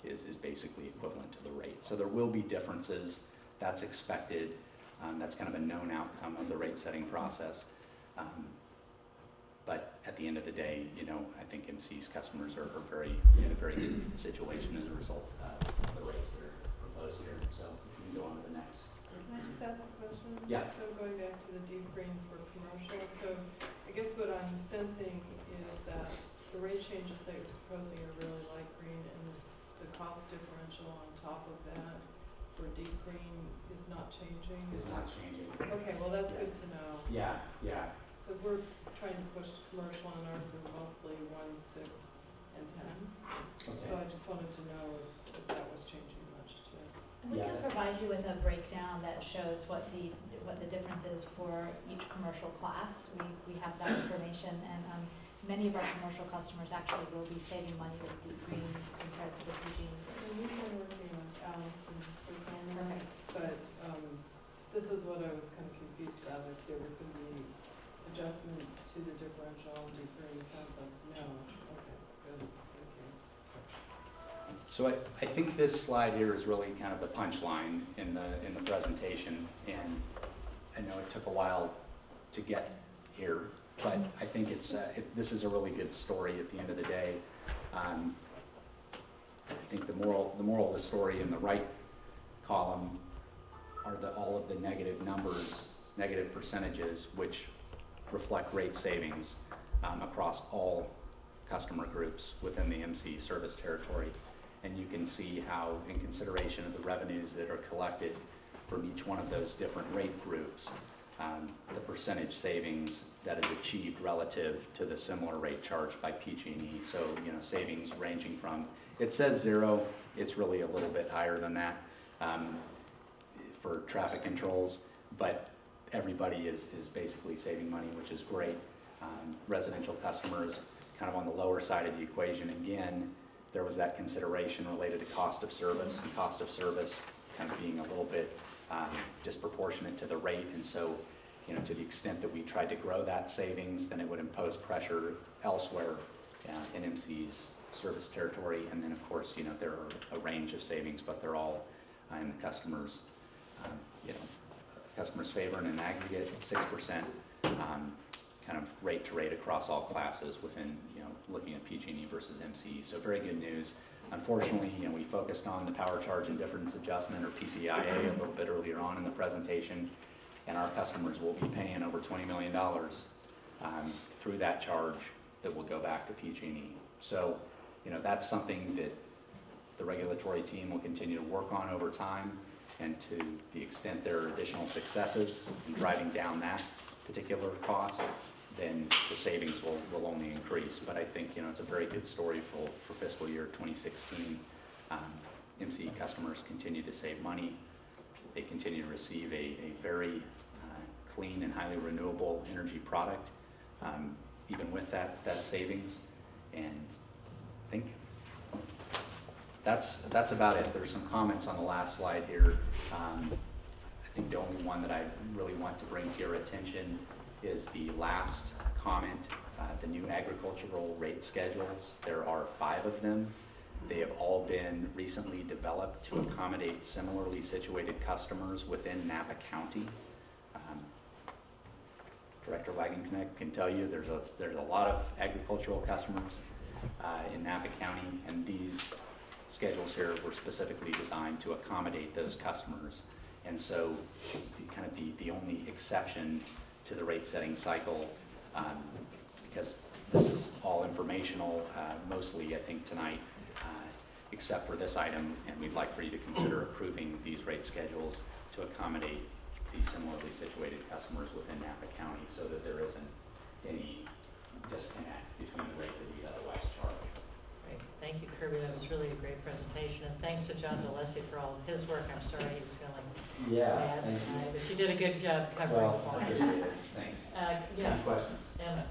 Speaker 7: is basically equivalent to the rate. So there will be differences. That's expected. That's kind of a known outcome of the rate setting process. But at the end of the day, I think MCE's customers are in a very good situation as a result of the rates that are proposed here. So we can go on to the next.
Speaker 10: Can I just ask a question?
Speaker 7: Yeah.
Speaker 10: So going back to the deep green for commercial, so I guess what I'm sensing is that the rate changes that you're proposing are really light green, and the cost differential on top of that for deep green is not changing?
Speaker 7: It's not changing.
Speaker 10: Okay, well, that's good to know.
Speaker 7: Yeah.
Speaker 10: Because we're trying to push commercial, and ours are mostly 1, 6, and 10.
Speaker 7: Okay.
Speaker 10: So I just wanted to know if that was changing much too.
Speaker 2: And we can provide you with a breakdown that shows what the difference is for each commercial class. We have that information, and many of our commercial customers actually will be saving money with deep green compared to the PG&E.
Speaker 10: And we've been working on Alice and
Speaker 2: Perfect.
Speaker 10: but this is what I was kind of confused about, if there was going to be adjustments to the differential on deep green. It sounds like no. Okay, good. Thank you.
Speaker 7: So I think this slide here is really kind of the punchline in the presentation, and I know it took a while to get here, but I think this is a really good story at the end of the day. I think the moral of the story in the right column are all of the negative numbers, negative percentages, which reflect rate savings across all customer groups within the MCE service territory. And you can see how, in consideration of the revenues that are collected from each one of those different rate groups, the percentage savings that is achieved relative to the similar rate charged by PG&E. So, you know, savings ranging from, it says 0, it's really a little bit higher than that for traffic controls, but everybody is basically saving money, which is great. Residential customers kind of on the lower side of the equation. Again, there was that consideration related to cost of service, and cost of service kind of being a little bit disproportionate to the rate. And so, you know, to the extent that we tried to grow that savings, then it would impose pressure elsewhere in MCE's service territory. And then, of course, you know, there are a range of savings, but they're all in the customers' favor, and in aggregate 6% kind of rate to rate across all classes within, you know, looking at PG&E versus MCE. So very good news. Unfortunately, you know, we focused on the power charge and difference adjustment, or PCIA, a little bit earlier on in the presentation, and our customers will be paying over $20 million through that charge that will go back to PG&E. So, you know, that's something that the regulatory team will continue to work on over time, and to the extent there are additional successes in driving down that particular cost, then the savings will only increase. But I think, you know, it's a very good story for fiscal year 2016. MCE customers continue to save money. They continue to receive a very clean and highly renewable energy product, even with that savings. And I think that's about it. There's some comments on the last slide here. I think the only one that I really want to bring to your attention is the last comment, the new agricultural rate schedules. There are 5 of them. They have all been recently developed to accommodate similarly situated customers within Napa County. Director Wagenknecht can tell you there's a lot of agricultural customers in Napa County, and these schedules here were specifically designed to accommodate those customers. And so the only exception to the rate setting cycle, because this is all informational, mostly I think tonight, except for this item, and we'd like for you to consider approving these rate schedules to accommodate these similarly situated customers within Napa County, so that there isn't any disconnect between the rate that we otherwise charge.
Speaker 1: Great. Thank you, Kirby. That was really a great presentation. And thanks to John DeLessie for all of his work. I'm sorry he's feeling bad tonight, but you did a good job covering
Speaker 7: Well,
Speaker 1: for
Speaker 7: I
Speaker 1: him.
Speaker 7: appreciate it. Thanks.
Speaker 1: Yeah.
Speaker 7: Any questions?
Speaker 1: Emma.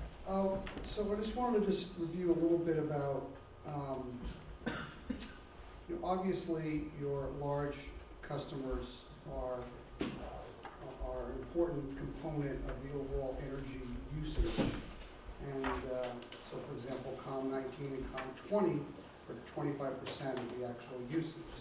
Speaker 14: So I just wanted to just review a little bit about, you know, obviously your large customers are an important component of the overall energy usage. And so, for example, COM 19 and COM 20 are 25% of the actual usage.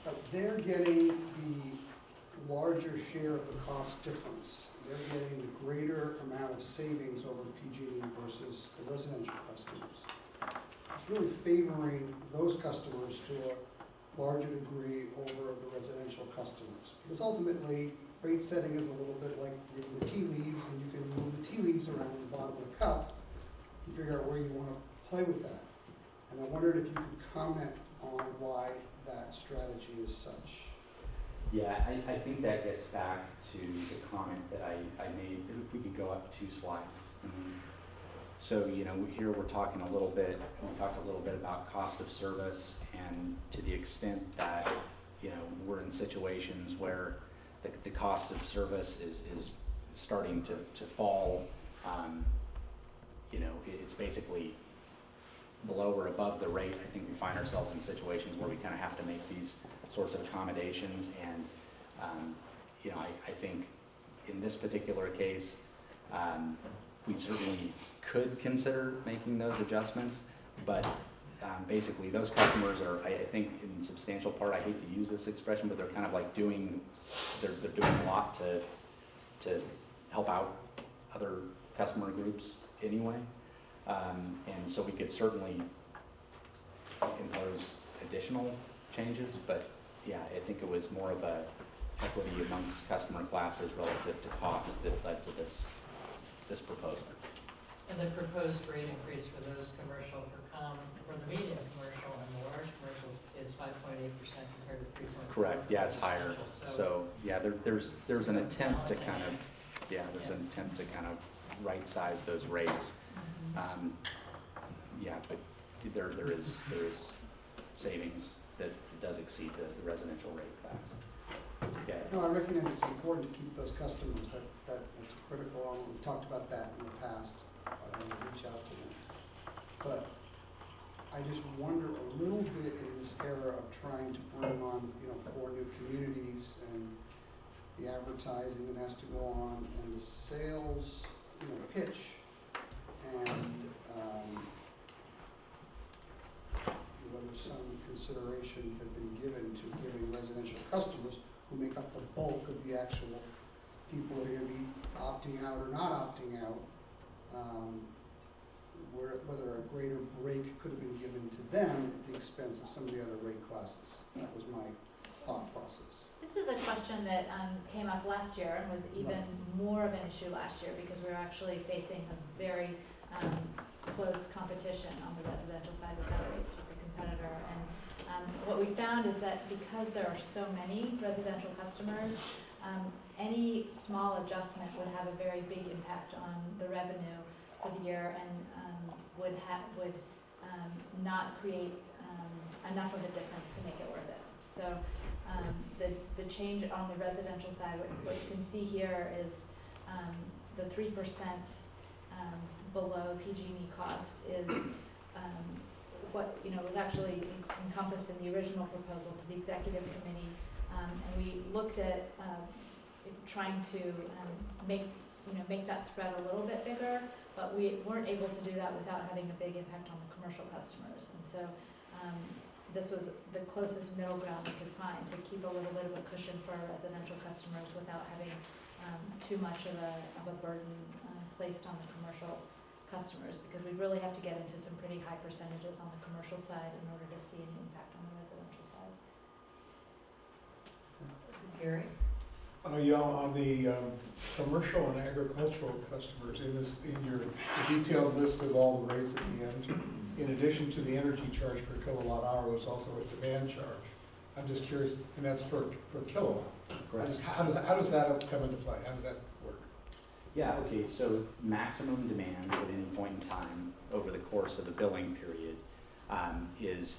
Speaker 14: But they're getting the larger share of the cost difference. They're getting the greater amount of savings over PG&E versus the residential customers. It's really favoring those customers to a larger degree over the residential customers. Because ultimately, rate setting is a little bit like reading the tea leaves, and you can move the tea leaves around in the bottom of the cup and figure out where you want to play with that. And I wondered if you could comment on why that strategy is such.
Speaker 7: Yeah, I think that gets back to the comment that I made. If we could go up 2 slides. So, you know, here we're talking we talked a little bit about cost of service, and to the extent that, you know, we're in situations where the cost of service is starting to fall, you know, it's basically below or above the rate. I think we find ourselves in situations where we kind of have to make these sorts of accommodations. And, you know, I think in this particular case, we certainly could consider making those adjustments, but basically those customers are, I think in substantial part, I hate to use this expression, but they're kind of like they're doing a lot to help out other customer groups anyway. And so we could certainly impose additional changes, but yeah, I think it was more of a equity amongst customer classes relative to cost that led to this proposal.
Speaker 1: And the proposed rate increase for those commercial for the medium commercial and the large commercials is 5.8% compared to 3.4%.
Speaker 7: Correct, yeah, it's higher. So, yeah, there's an attempt to kind of, right-size those rates. Yeah, but there is savings that does exceed the residential rate class. Yeah.
Speaker 14: No, I recognize it's important to keep those customers, that's critical, we talked about that in the past, I want to reach out to them. But I just wonder a little bit in this era of trying to bring on, 4 new communities and the advertising that has to go on and the sales, pitch, and whether some consideration had been given to giving residential customers who make up the bulk of the actual people that are going to be opting out or not opting out, whether a greater break could have been given to them at the expense of some of the other rate classes. That was my thought process.
Speaker 2: This is a question that came up last year and was even more of an issue last year because we were actually facing a very close competition on the residential side with our rates with a competitor. And what we found is that because there are so many residential customers, any small adjustment would have a very big impact on the revenue for the year and would not create enough of a difference to make it worth it. So the change on the residential side, what you can see here is the 3% below PG&E cost is what was actually encompassed in the original proposal to the executive committee, and we looked at trying to make that spread a little bit bigger, but we weren't able to do that without having a big impact on the commercial customers, and so this was the closest middle ground we could find to keep a little bit of a cushion for our residential customers without having too much of a burden placed on the commercial customers, because we really have to get into some pretty high percentages on the commercial side in order to see any impact on the residential side.
Speaker 1: Gary?
Speaker 6: Yeah, on the commercial and agricultural customers, in your detailed list of all the rates at the end, in addition to the energy charge per kilowatt hour, there's also a demand charge. I'm just curious, and that's per kilowatt.
Speaker 7: Correct.
Speaker 6: How does that come into play? How does that work?
Speaker 7: Yeah, okay, so maximum demand at any point in time over the course of the billing period is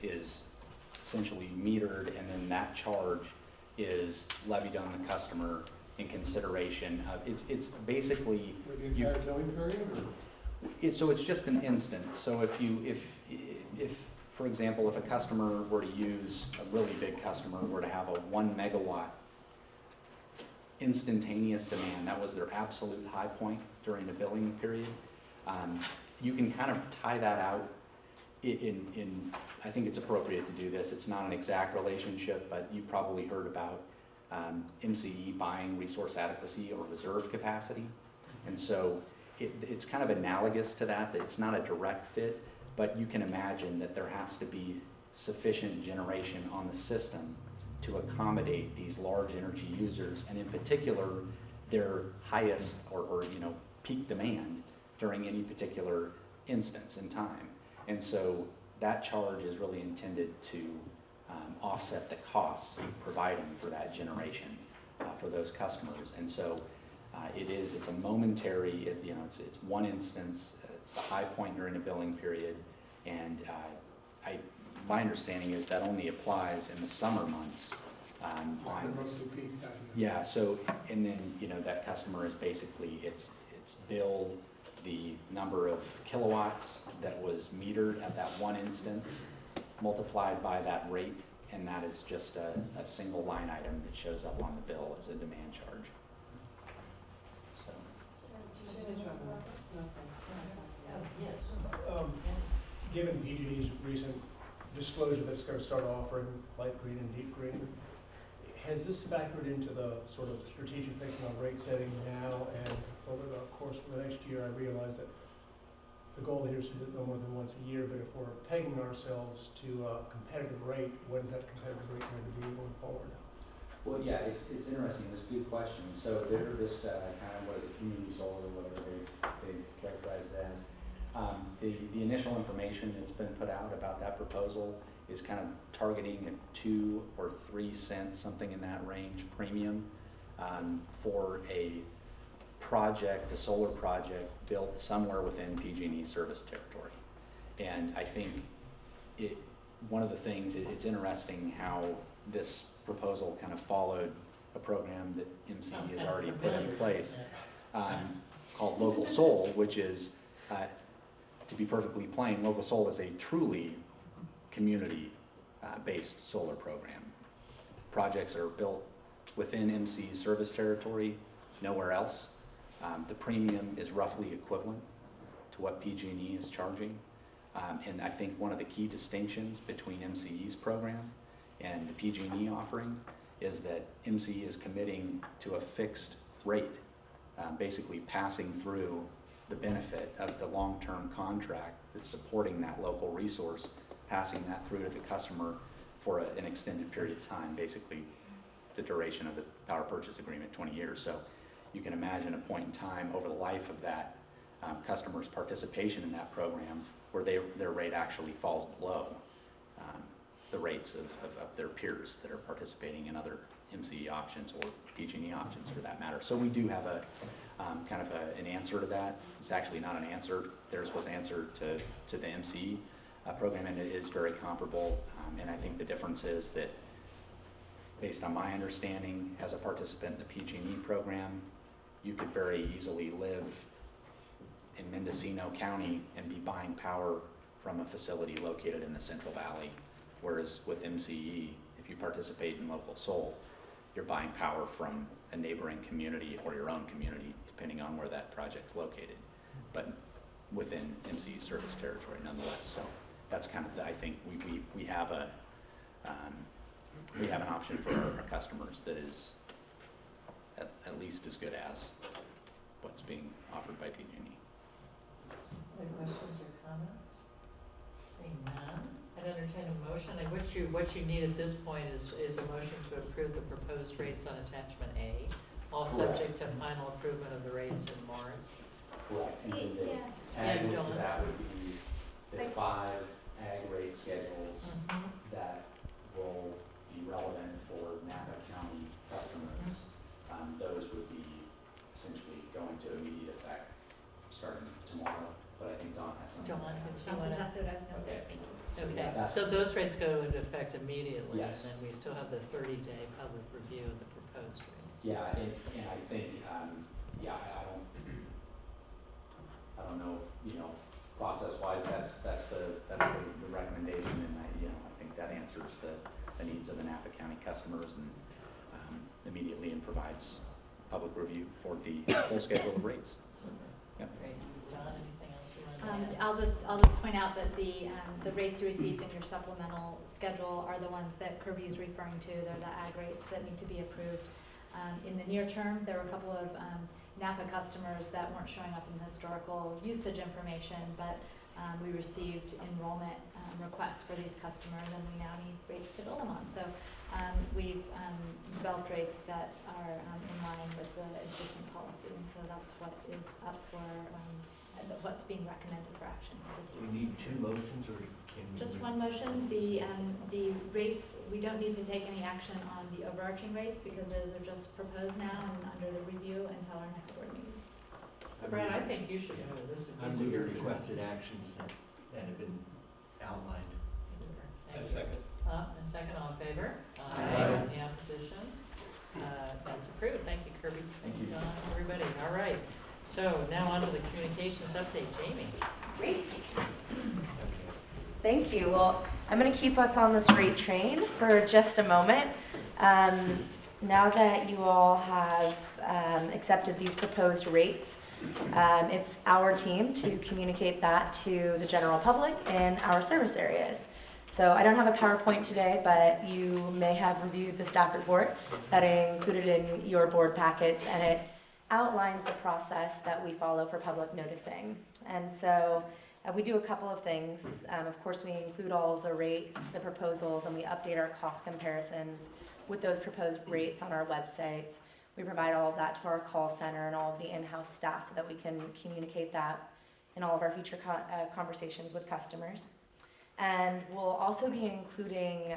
Speaker 7: essentially metered, and then that charge is levied on the customer in consideration of, it's basically...
Speaker 6: For the entire billing period, or?
Speaker 7: So it's just an instance. So if for example, if a customer were to use, a really big customer were to have a 1 megawatt instantaneous demand, that was their absolute high point during the billing period, you can kind of tie that out in I think it's appropriate to do this. It's not an exact relationship, but you probably heard about MCE buying resource adequacy or reserve capacity. And so it's kind of analogous to that, that it's not a direct fit, but you can imagine that there has to be sufficient generation on the system to accommodate these large energy users, and in particular, their highest or peak demand during any particular instance in time. And so that charge is really intended to offset the costs of providing for that generation for those customers. And so it's a momentary, it's one instance, it's the high point during a billing period, and my understanding is that only applies in the summer months.
Speaker 6: Mostly peak time.
Speaker 7: Yeah, so, and then, that customer is basically, it's billed the number of kilowatts that was metered at that one instance, multiplied by that rate, and that is just a single line item that shows up on the bill as a demand charge. So.
Speaker 1: Yes.
Speaker 15: Given PG&E's recent disclosure that it's going to start offering light green and deep green, has this factored into the sort of strategic thinking on rate setting now? And over the course of the next year, I realize that the goal here is to do it no more than once a year, but if we're pegging ourselves to a competitive rate, what is that competitive rate going to be going forward?
Speaker 7: Well, yeah, it's interesting, it's a good question. So there, this kind of, what is it, community solar, whatever they characterize it as. The initial information that's been put out about that proposal is kind of targeting a 2 or 3 cents, something in that range, premium for a project, a solar project built somewhere within PG&E service territory. And I think one of the things, it's interesting how this proposal kind of followed a program that MCE has already put in place called Local Soul, which is, to be perfectly plain, Local Soul is a truly community-based solar program. Projects are built within MCE's service territory, nowhere else. The premium is roughly equivalent to what PG&E is charging. And I think one of the key distinctions between MCE's program and the PG&E offering is that MCE is committing to a fixed rate, basically passing through the benefit of the long-term contract that's supporting that local resource, passing that through to the customer for an extended period of time, basically the duration of the power purchase agreement, 20 years. So you can imagine a point in time over the life of that customer's participation in that program where their rate actually falls below the rates of their peers that are participating in other MCE options or PG&E options for that matter. So we do have a kind of an answer to that. It's actually not an answer. Theirs was answered to the MCE program, and it is very comparable. And I think the difference is that, based on my understanding as a participant in the PG&E program, you could very easily live in Mendocino County and be buying power from a facility located in the Central Valley. Whereas with MCE, if you participate in Local Soul, you're buying power from a neighboring community or your own community, depending on where that project's located, but within MCE service territory nonetheless. So that's kind of I think we have an option for our customers that is at least as good as what's being offered by PG&E.
Speaker 1: Other questions or comments? Seeing none, I'd entertain a motion. And what you need at this point is a motion to approve the proposed rates on attachment A, all subject to final approval of the rates in March.
Speaker 7: Correct. And then the
Speaker 1: Yeah,
Speaker 7: tag
Speaker 1: Dawn.
Speaker 7: to that would be the 5 ag rate schedules that will be relevant for Napa County customers. Those would be essentially going to immediate effect starting tomorrow. But I think Dawn has something.
Speaker 1: Dawn,
Speaker 7: to add.
Speaker 1: did you
Speaker 2: That's
Speaker 1: want to?
Speaker 2: exactly what I was going to say.
Speaker 7: Okay.
Speaker 2: Thank you.
Speaker 7: So,
Speaker 1: Okay,
Speaker 7: yeah, that's-
Speaker 1: so those rates go into effect immediately, and
Speaker 7: Yes.
Speaker 1: then we still have the 30-day public review of the proposed rates.
Speaker 7: Yeah, and I think, yeah, I don't know, process-wise, that's the recommendation, and I think that answers the needs of the Napa County customers and immediately and provides public review for the full schedule of rates. Yep.
Speaker 1: Great. John, anything else you want to add?
Speaker 2: I'll just point out that the rates you received in your supplemental schedule are the ones that Kirby is referring to. They're the ag rates that need to be approved. In the near term, there were a couple of Napa customers that weren't showing up in the historical usage information, but we received enrollment requests for these customers, and we now need rates to bill them on. So we've developed rates that are in line with the existing policy, and so that's what is up for, what's being recommended for action this year.
Speaker 13: We need 2 motions, or can we?
Speaker 2: Just one motion. The rates, we don't need to take any action on the overarching rates because those are just proposed now and under the review until our next board meeting.
Speaker 1: Brad, I think you should know this.
Speaker 13: I move the requested actions that have been outlined.
Speaker 1: Thank you. And second, all in favor?
Speaker 13: Aye.
Speaker 1: Any opposition? That's approved. Thank you, Kirby.
Speaker 7: Thank you.
Speaker 1: Don, everybody. All right. So now on to the communications update. Jamie.
Speaker 16: Great. Thank you. Well, I'm going to keep us on this rate train for just a moment. Now that you all have accepted these proposed rates, it's our team to communicate that to the general public in our service areas. So I don't have a PowerPoint today, but you may have reviewed the staff report that I included in your board packets, and it outlines the process that we follow for public noticing. And so We do a couple of things. Of course, we include all of the rates, the proposals, and we update our cost comparisons with those proposed rates on our websites. We provide all of that to our call center and all of the in-house staff so that we can communicate that in all of our future conversations with customers. And we'll also be including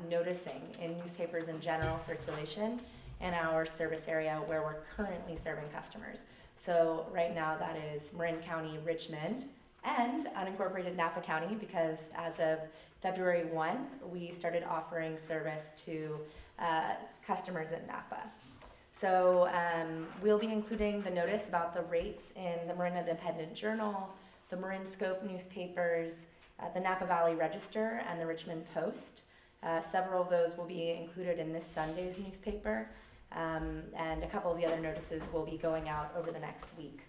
Speaker 16: noticing in newspapers in general circulation in our service area where we're currently serving customers. So right now that is Marin County, Richmond, and unincorporated Napa County, because as of February 1, we started offering service to customers in Napa. So we'll be including the notice about the rates in the Marin Independent Journal, the Marin Scope newspapers, the Napa Valley Register, and the Richmond Post. Several of those will be included in this Sunday's newspaper, and a couple of the other notices will be going out over the next week.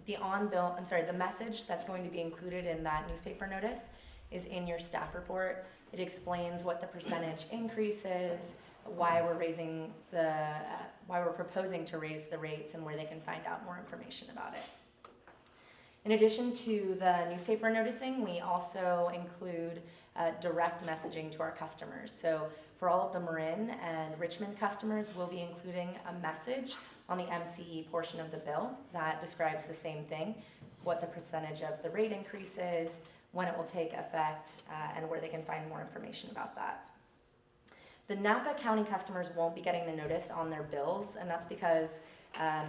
Speaker 16: The message that's going to be included in that newspaper notice is in your staff report. It explains what the percentage increase is, why we're proposing to raise the rates, and where they can find out more information about it. In addition to the newspaper noticing, we also include direct messaging to our customers. So for all of the Marin and Richmond customers, we'll be including a message on the MCE portion of the bill that describes the same thing, what the percentage of the rate increase is, when it will take effect, and where they can find more information about that. The Napa County customers won't be getting the notice on their bills, and that's because of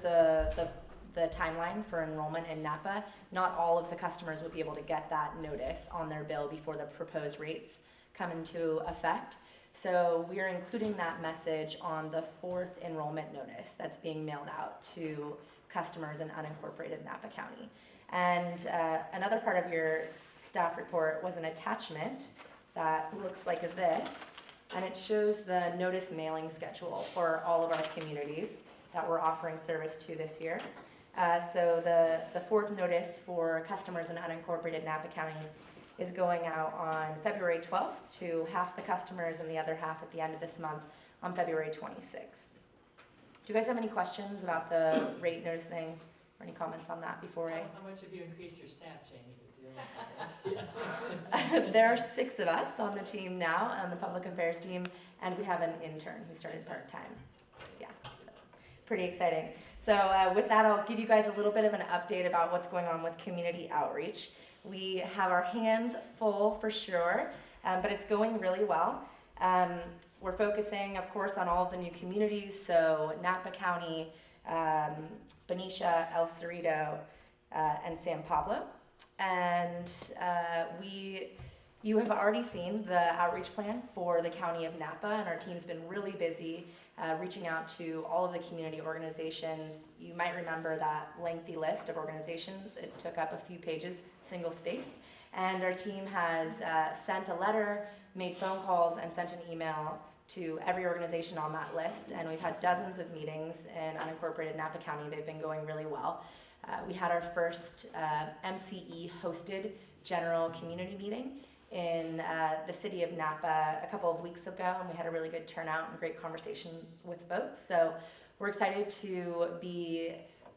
Speaker 16: the timeline for enrollment in Napa. Not all of the customers would be able to get that notice on their bill before the proposed rates come into effect. So we are including that message on the 4th enrollment notice that's being mailed out to customers in unincorporated Napa County. And another part of your staff report was an attachment that looks like this, and it shows the notice mailing schedule for all of our communities that we're offering service to this year. So the 4th notice for customers in unincorporated Napa County is going out on February 12th to half the customers and the other half at the end of this month on February 26th. Do you guys have any questions about the rate noticing or any comments on that before I?
Speaker 1: How much have you increased your staff, Jamie, to deal with this?
Speaker 16: There are 6 of us on the team now, on the public affairs team, and we have an intern who started part-time. Yeah, so pretty exciting. So with that, I'll give you guys a little bit of an update about what's going on with community outreach. We have our hands full for sure, but it's going really well. We're focusing, of course, on all of the new communities, so Napa County, Benicia, El Cerrito, and San Pablo. And you have already seen the outreach plan for the County of Napa, and our team's been really busy reaching out to all of the community organizations. You might remember that lengthy list of organizations. It took up a few pages, single-spaced. And our team has sent a letter, made phone calls, and sent an email to every organization on that list. And we've had dozens of meetings in unincorporated Napa County. They've been going really well. We had our first MCE hosted general community meeting in the city of Napa a couple of weeks ago, and we had a really good turnout and great conversation with folks. So we're excited to be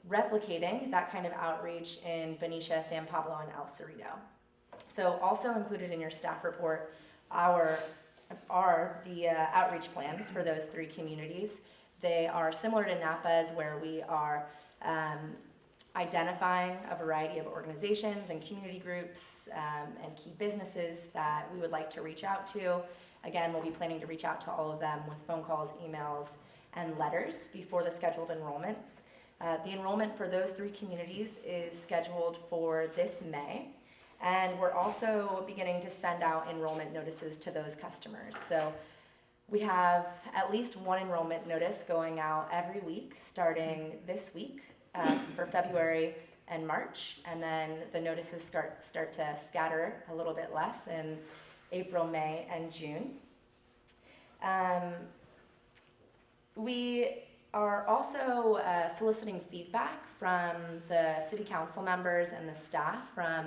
Speaker 16: replicating that kind of outreach in Benicia, San Pablo, and El Cerrito. So also included in your staff report are the outreach plans for those 3 communities. They are similar to Napa's, where we are identifying a variety of organizations and community groups and key businesses that we would like to reach out to. Again, we'll be planning to reach out to all of them with phone calls, emails, and letters before the scheduled enrollments. The enrollment for those 3 communities is scheduled for this May. And we're also beginning to send out enrollment notices to those customers. So we have at least 1 enrollment notice going out every week, starting this week for February and March. And then the notices start to scatter a little bit less in April, May, and June. We are also soliciting feedback from the city council members and the staff from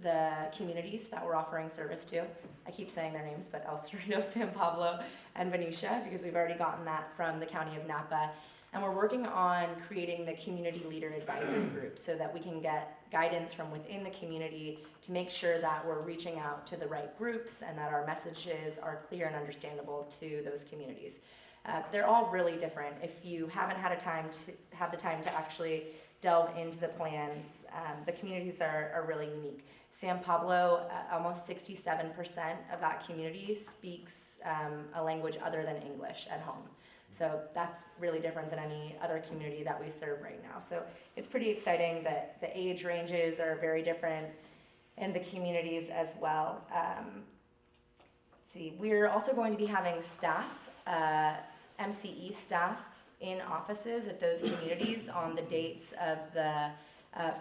Speaker 16: the communities that we're offering service to. I keep saying their names, but El Cerrito, San Pablo, and Benicia, because we've already gotten that from the County of Napa. And we're working on creating the community leader advisory group so that we can get guidance from within the community to make sure that we're reaching out to the right groups and that our messages are clear and understandable to those communities. They're all really different. If you haven't had the time to actually delve into the plans, the communities are really unique. San Pablo, almost 67% of that community speaks a language other than English at home. So that's really different than any other community that we serve right now. So it's pretty exciting that the age ranges are very different in the communities as well. Let's see, we're also going to be having staff, MCE staff in offices at those communities on the dates of the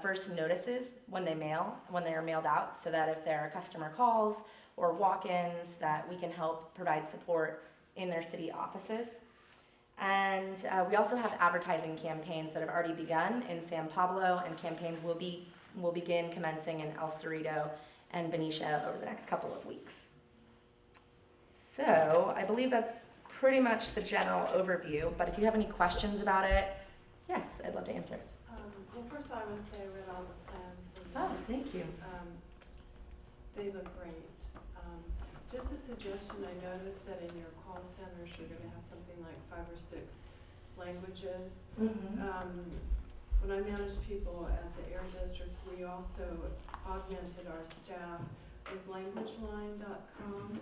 Speaker 16: first notices when they are mailed out, so that if there are customer calls or walk-ins, that we can help provide support in their city offices. And we also have advertising campaigns that have already begun in San Pablo, and campaigns will begin commencing in El Cerrito and Benicia over the next couple of weeks. So I believe that's pretty much the general overview, but if you have any questions about it, yes, I'd love to answer.
Speaker 10: Well, first I would say I read all the plans. And,
Speaker 16: Oh, thank you.
Speaker 10: they look great. Just a suggestion, I noticed that in your call centers, you're going to have something like 5 or 6 languages.
Speaker 16: Mm-hmm.
Speaker 10: When I managed people at the Air District, we also augmented our staff with languageline.com,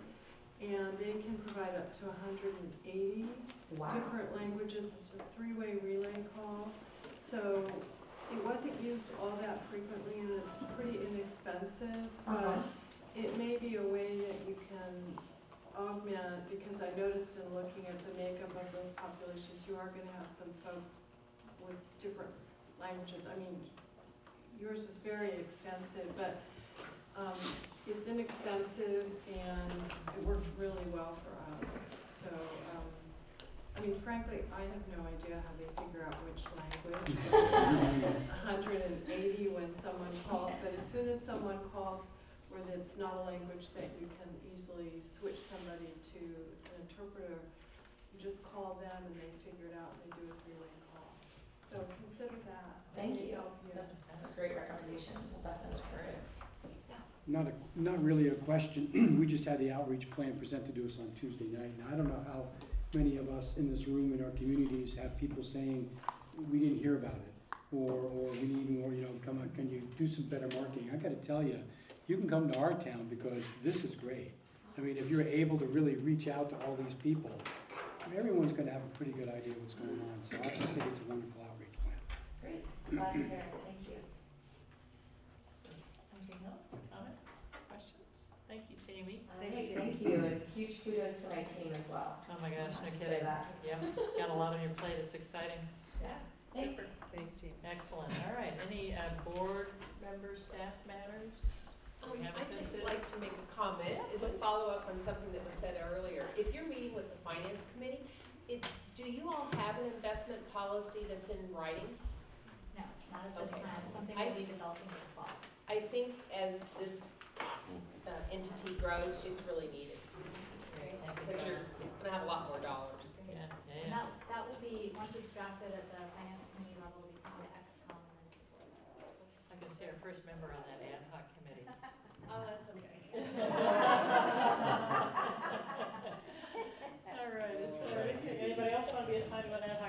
Speaker 10: and they can provide up to 180 different languages. It's a 3-way relay call. So it wasn't used all that frequently, and it's pretty inexpensive, but it may be a way that you can augment, because I noticed in looking at the makeup of those populations, you are going to have some folks with different languages. I mean, yours is very extensive, but it's inexpensive and it worked really well for us. So, I mean, frankly, I have no idea how they figure out which language. 180 when someone calls, but as soon as someone calls where it's not a language that you can easily switch somebody to an interpreter, you just call them and they figure it out and they do a 3-way call. So consider that.
Speaker 16: Thank you.
Speaker 10: Yeah.
Speaker 16: That's a great recommendation. We'll definitely look for it.
Speaker 3: Not really a question. We just had the outreach plan presented to us on Tuesday night, and I don't know how many of us in this room in our communities have people saying, we didn't hear about it, or we need more, come on, can you do some better marketing? I gotta tell you, you can come to our town because this is great. I mean, if you're able to really reach out to all these people, everyone's gonna have a pretty good idea what's going on, so I think it's a wonderful outreach plan.
Speaker 16: Great. Glad to hear it. Thank you.
Speaker 1: Anything else? Comments? Questions? Thank you, Jamie.
Speaker 16: Thank you, and huge kudos to my team as well.
Speaker 1: Oh my gosh, no
Speaker 16: Say
Speaker 1: kidding.
Speaker 16: that.
Speaker 1: Yeah, got a lot on your plate. It's exciting.
Speaker 16: Yeah. Thanks.
Speaker 1: Thanks, Jamie. Excellent. All right. Any board members, staff matters? We haven't
Speaker 12: I'd just
Speaker 1: considered?
Speaker 12: like to make a comment,
Speaker 1: Yeah,
Speaker 12: to
Speaker 1: please.
Speaker 12: follow up on something that was said earlier. If you're meeting with the finance committee, do you all have an investment policy that's in writing?
Speaker 2: No, not at this
Speaker 12: Okay.
Speaker 2: time. It's something
Speaker 12: I-
Speaker 2: we'll be developing in the fall.
Speaker 12: I think as this entity grows, it's really needed.
Speaker 1: Great, thank you,
Speaker 12: Because
Speaker 1: Donna.
Speaker 12: you're gonna have a lot more dollars.
Speaker 1: Yeah,
Speaker 2: And
Speaker 1: yeah.
Speaker 2: that will be, once it's drafted at the finance committee level, will be coming to XCOM and then to the board.
Speaker 1: I'm gonna say our first member on that ad hoc committee.
Speaker 12: Oh, that's okay.
Speaker 1: All right, is there anything, anybody else want to be assigned to an ad hoc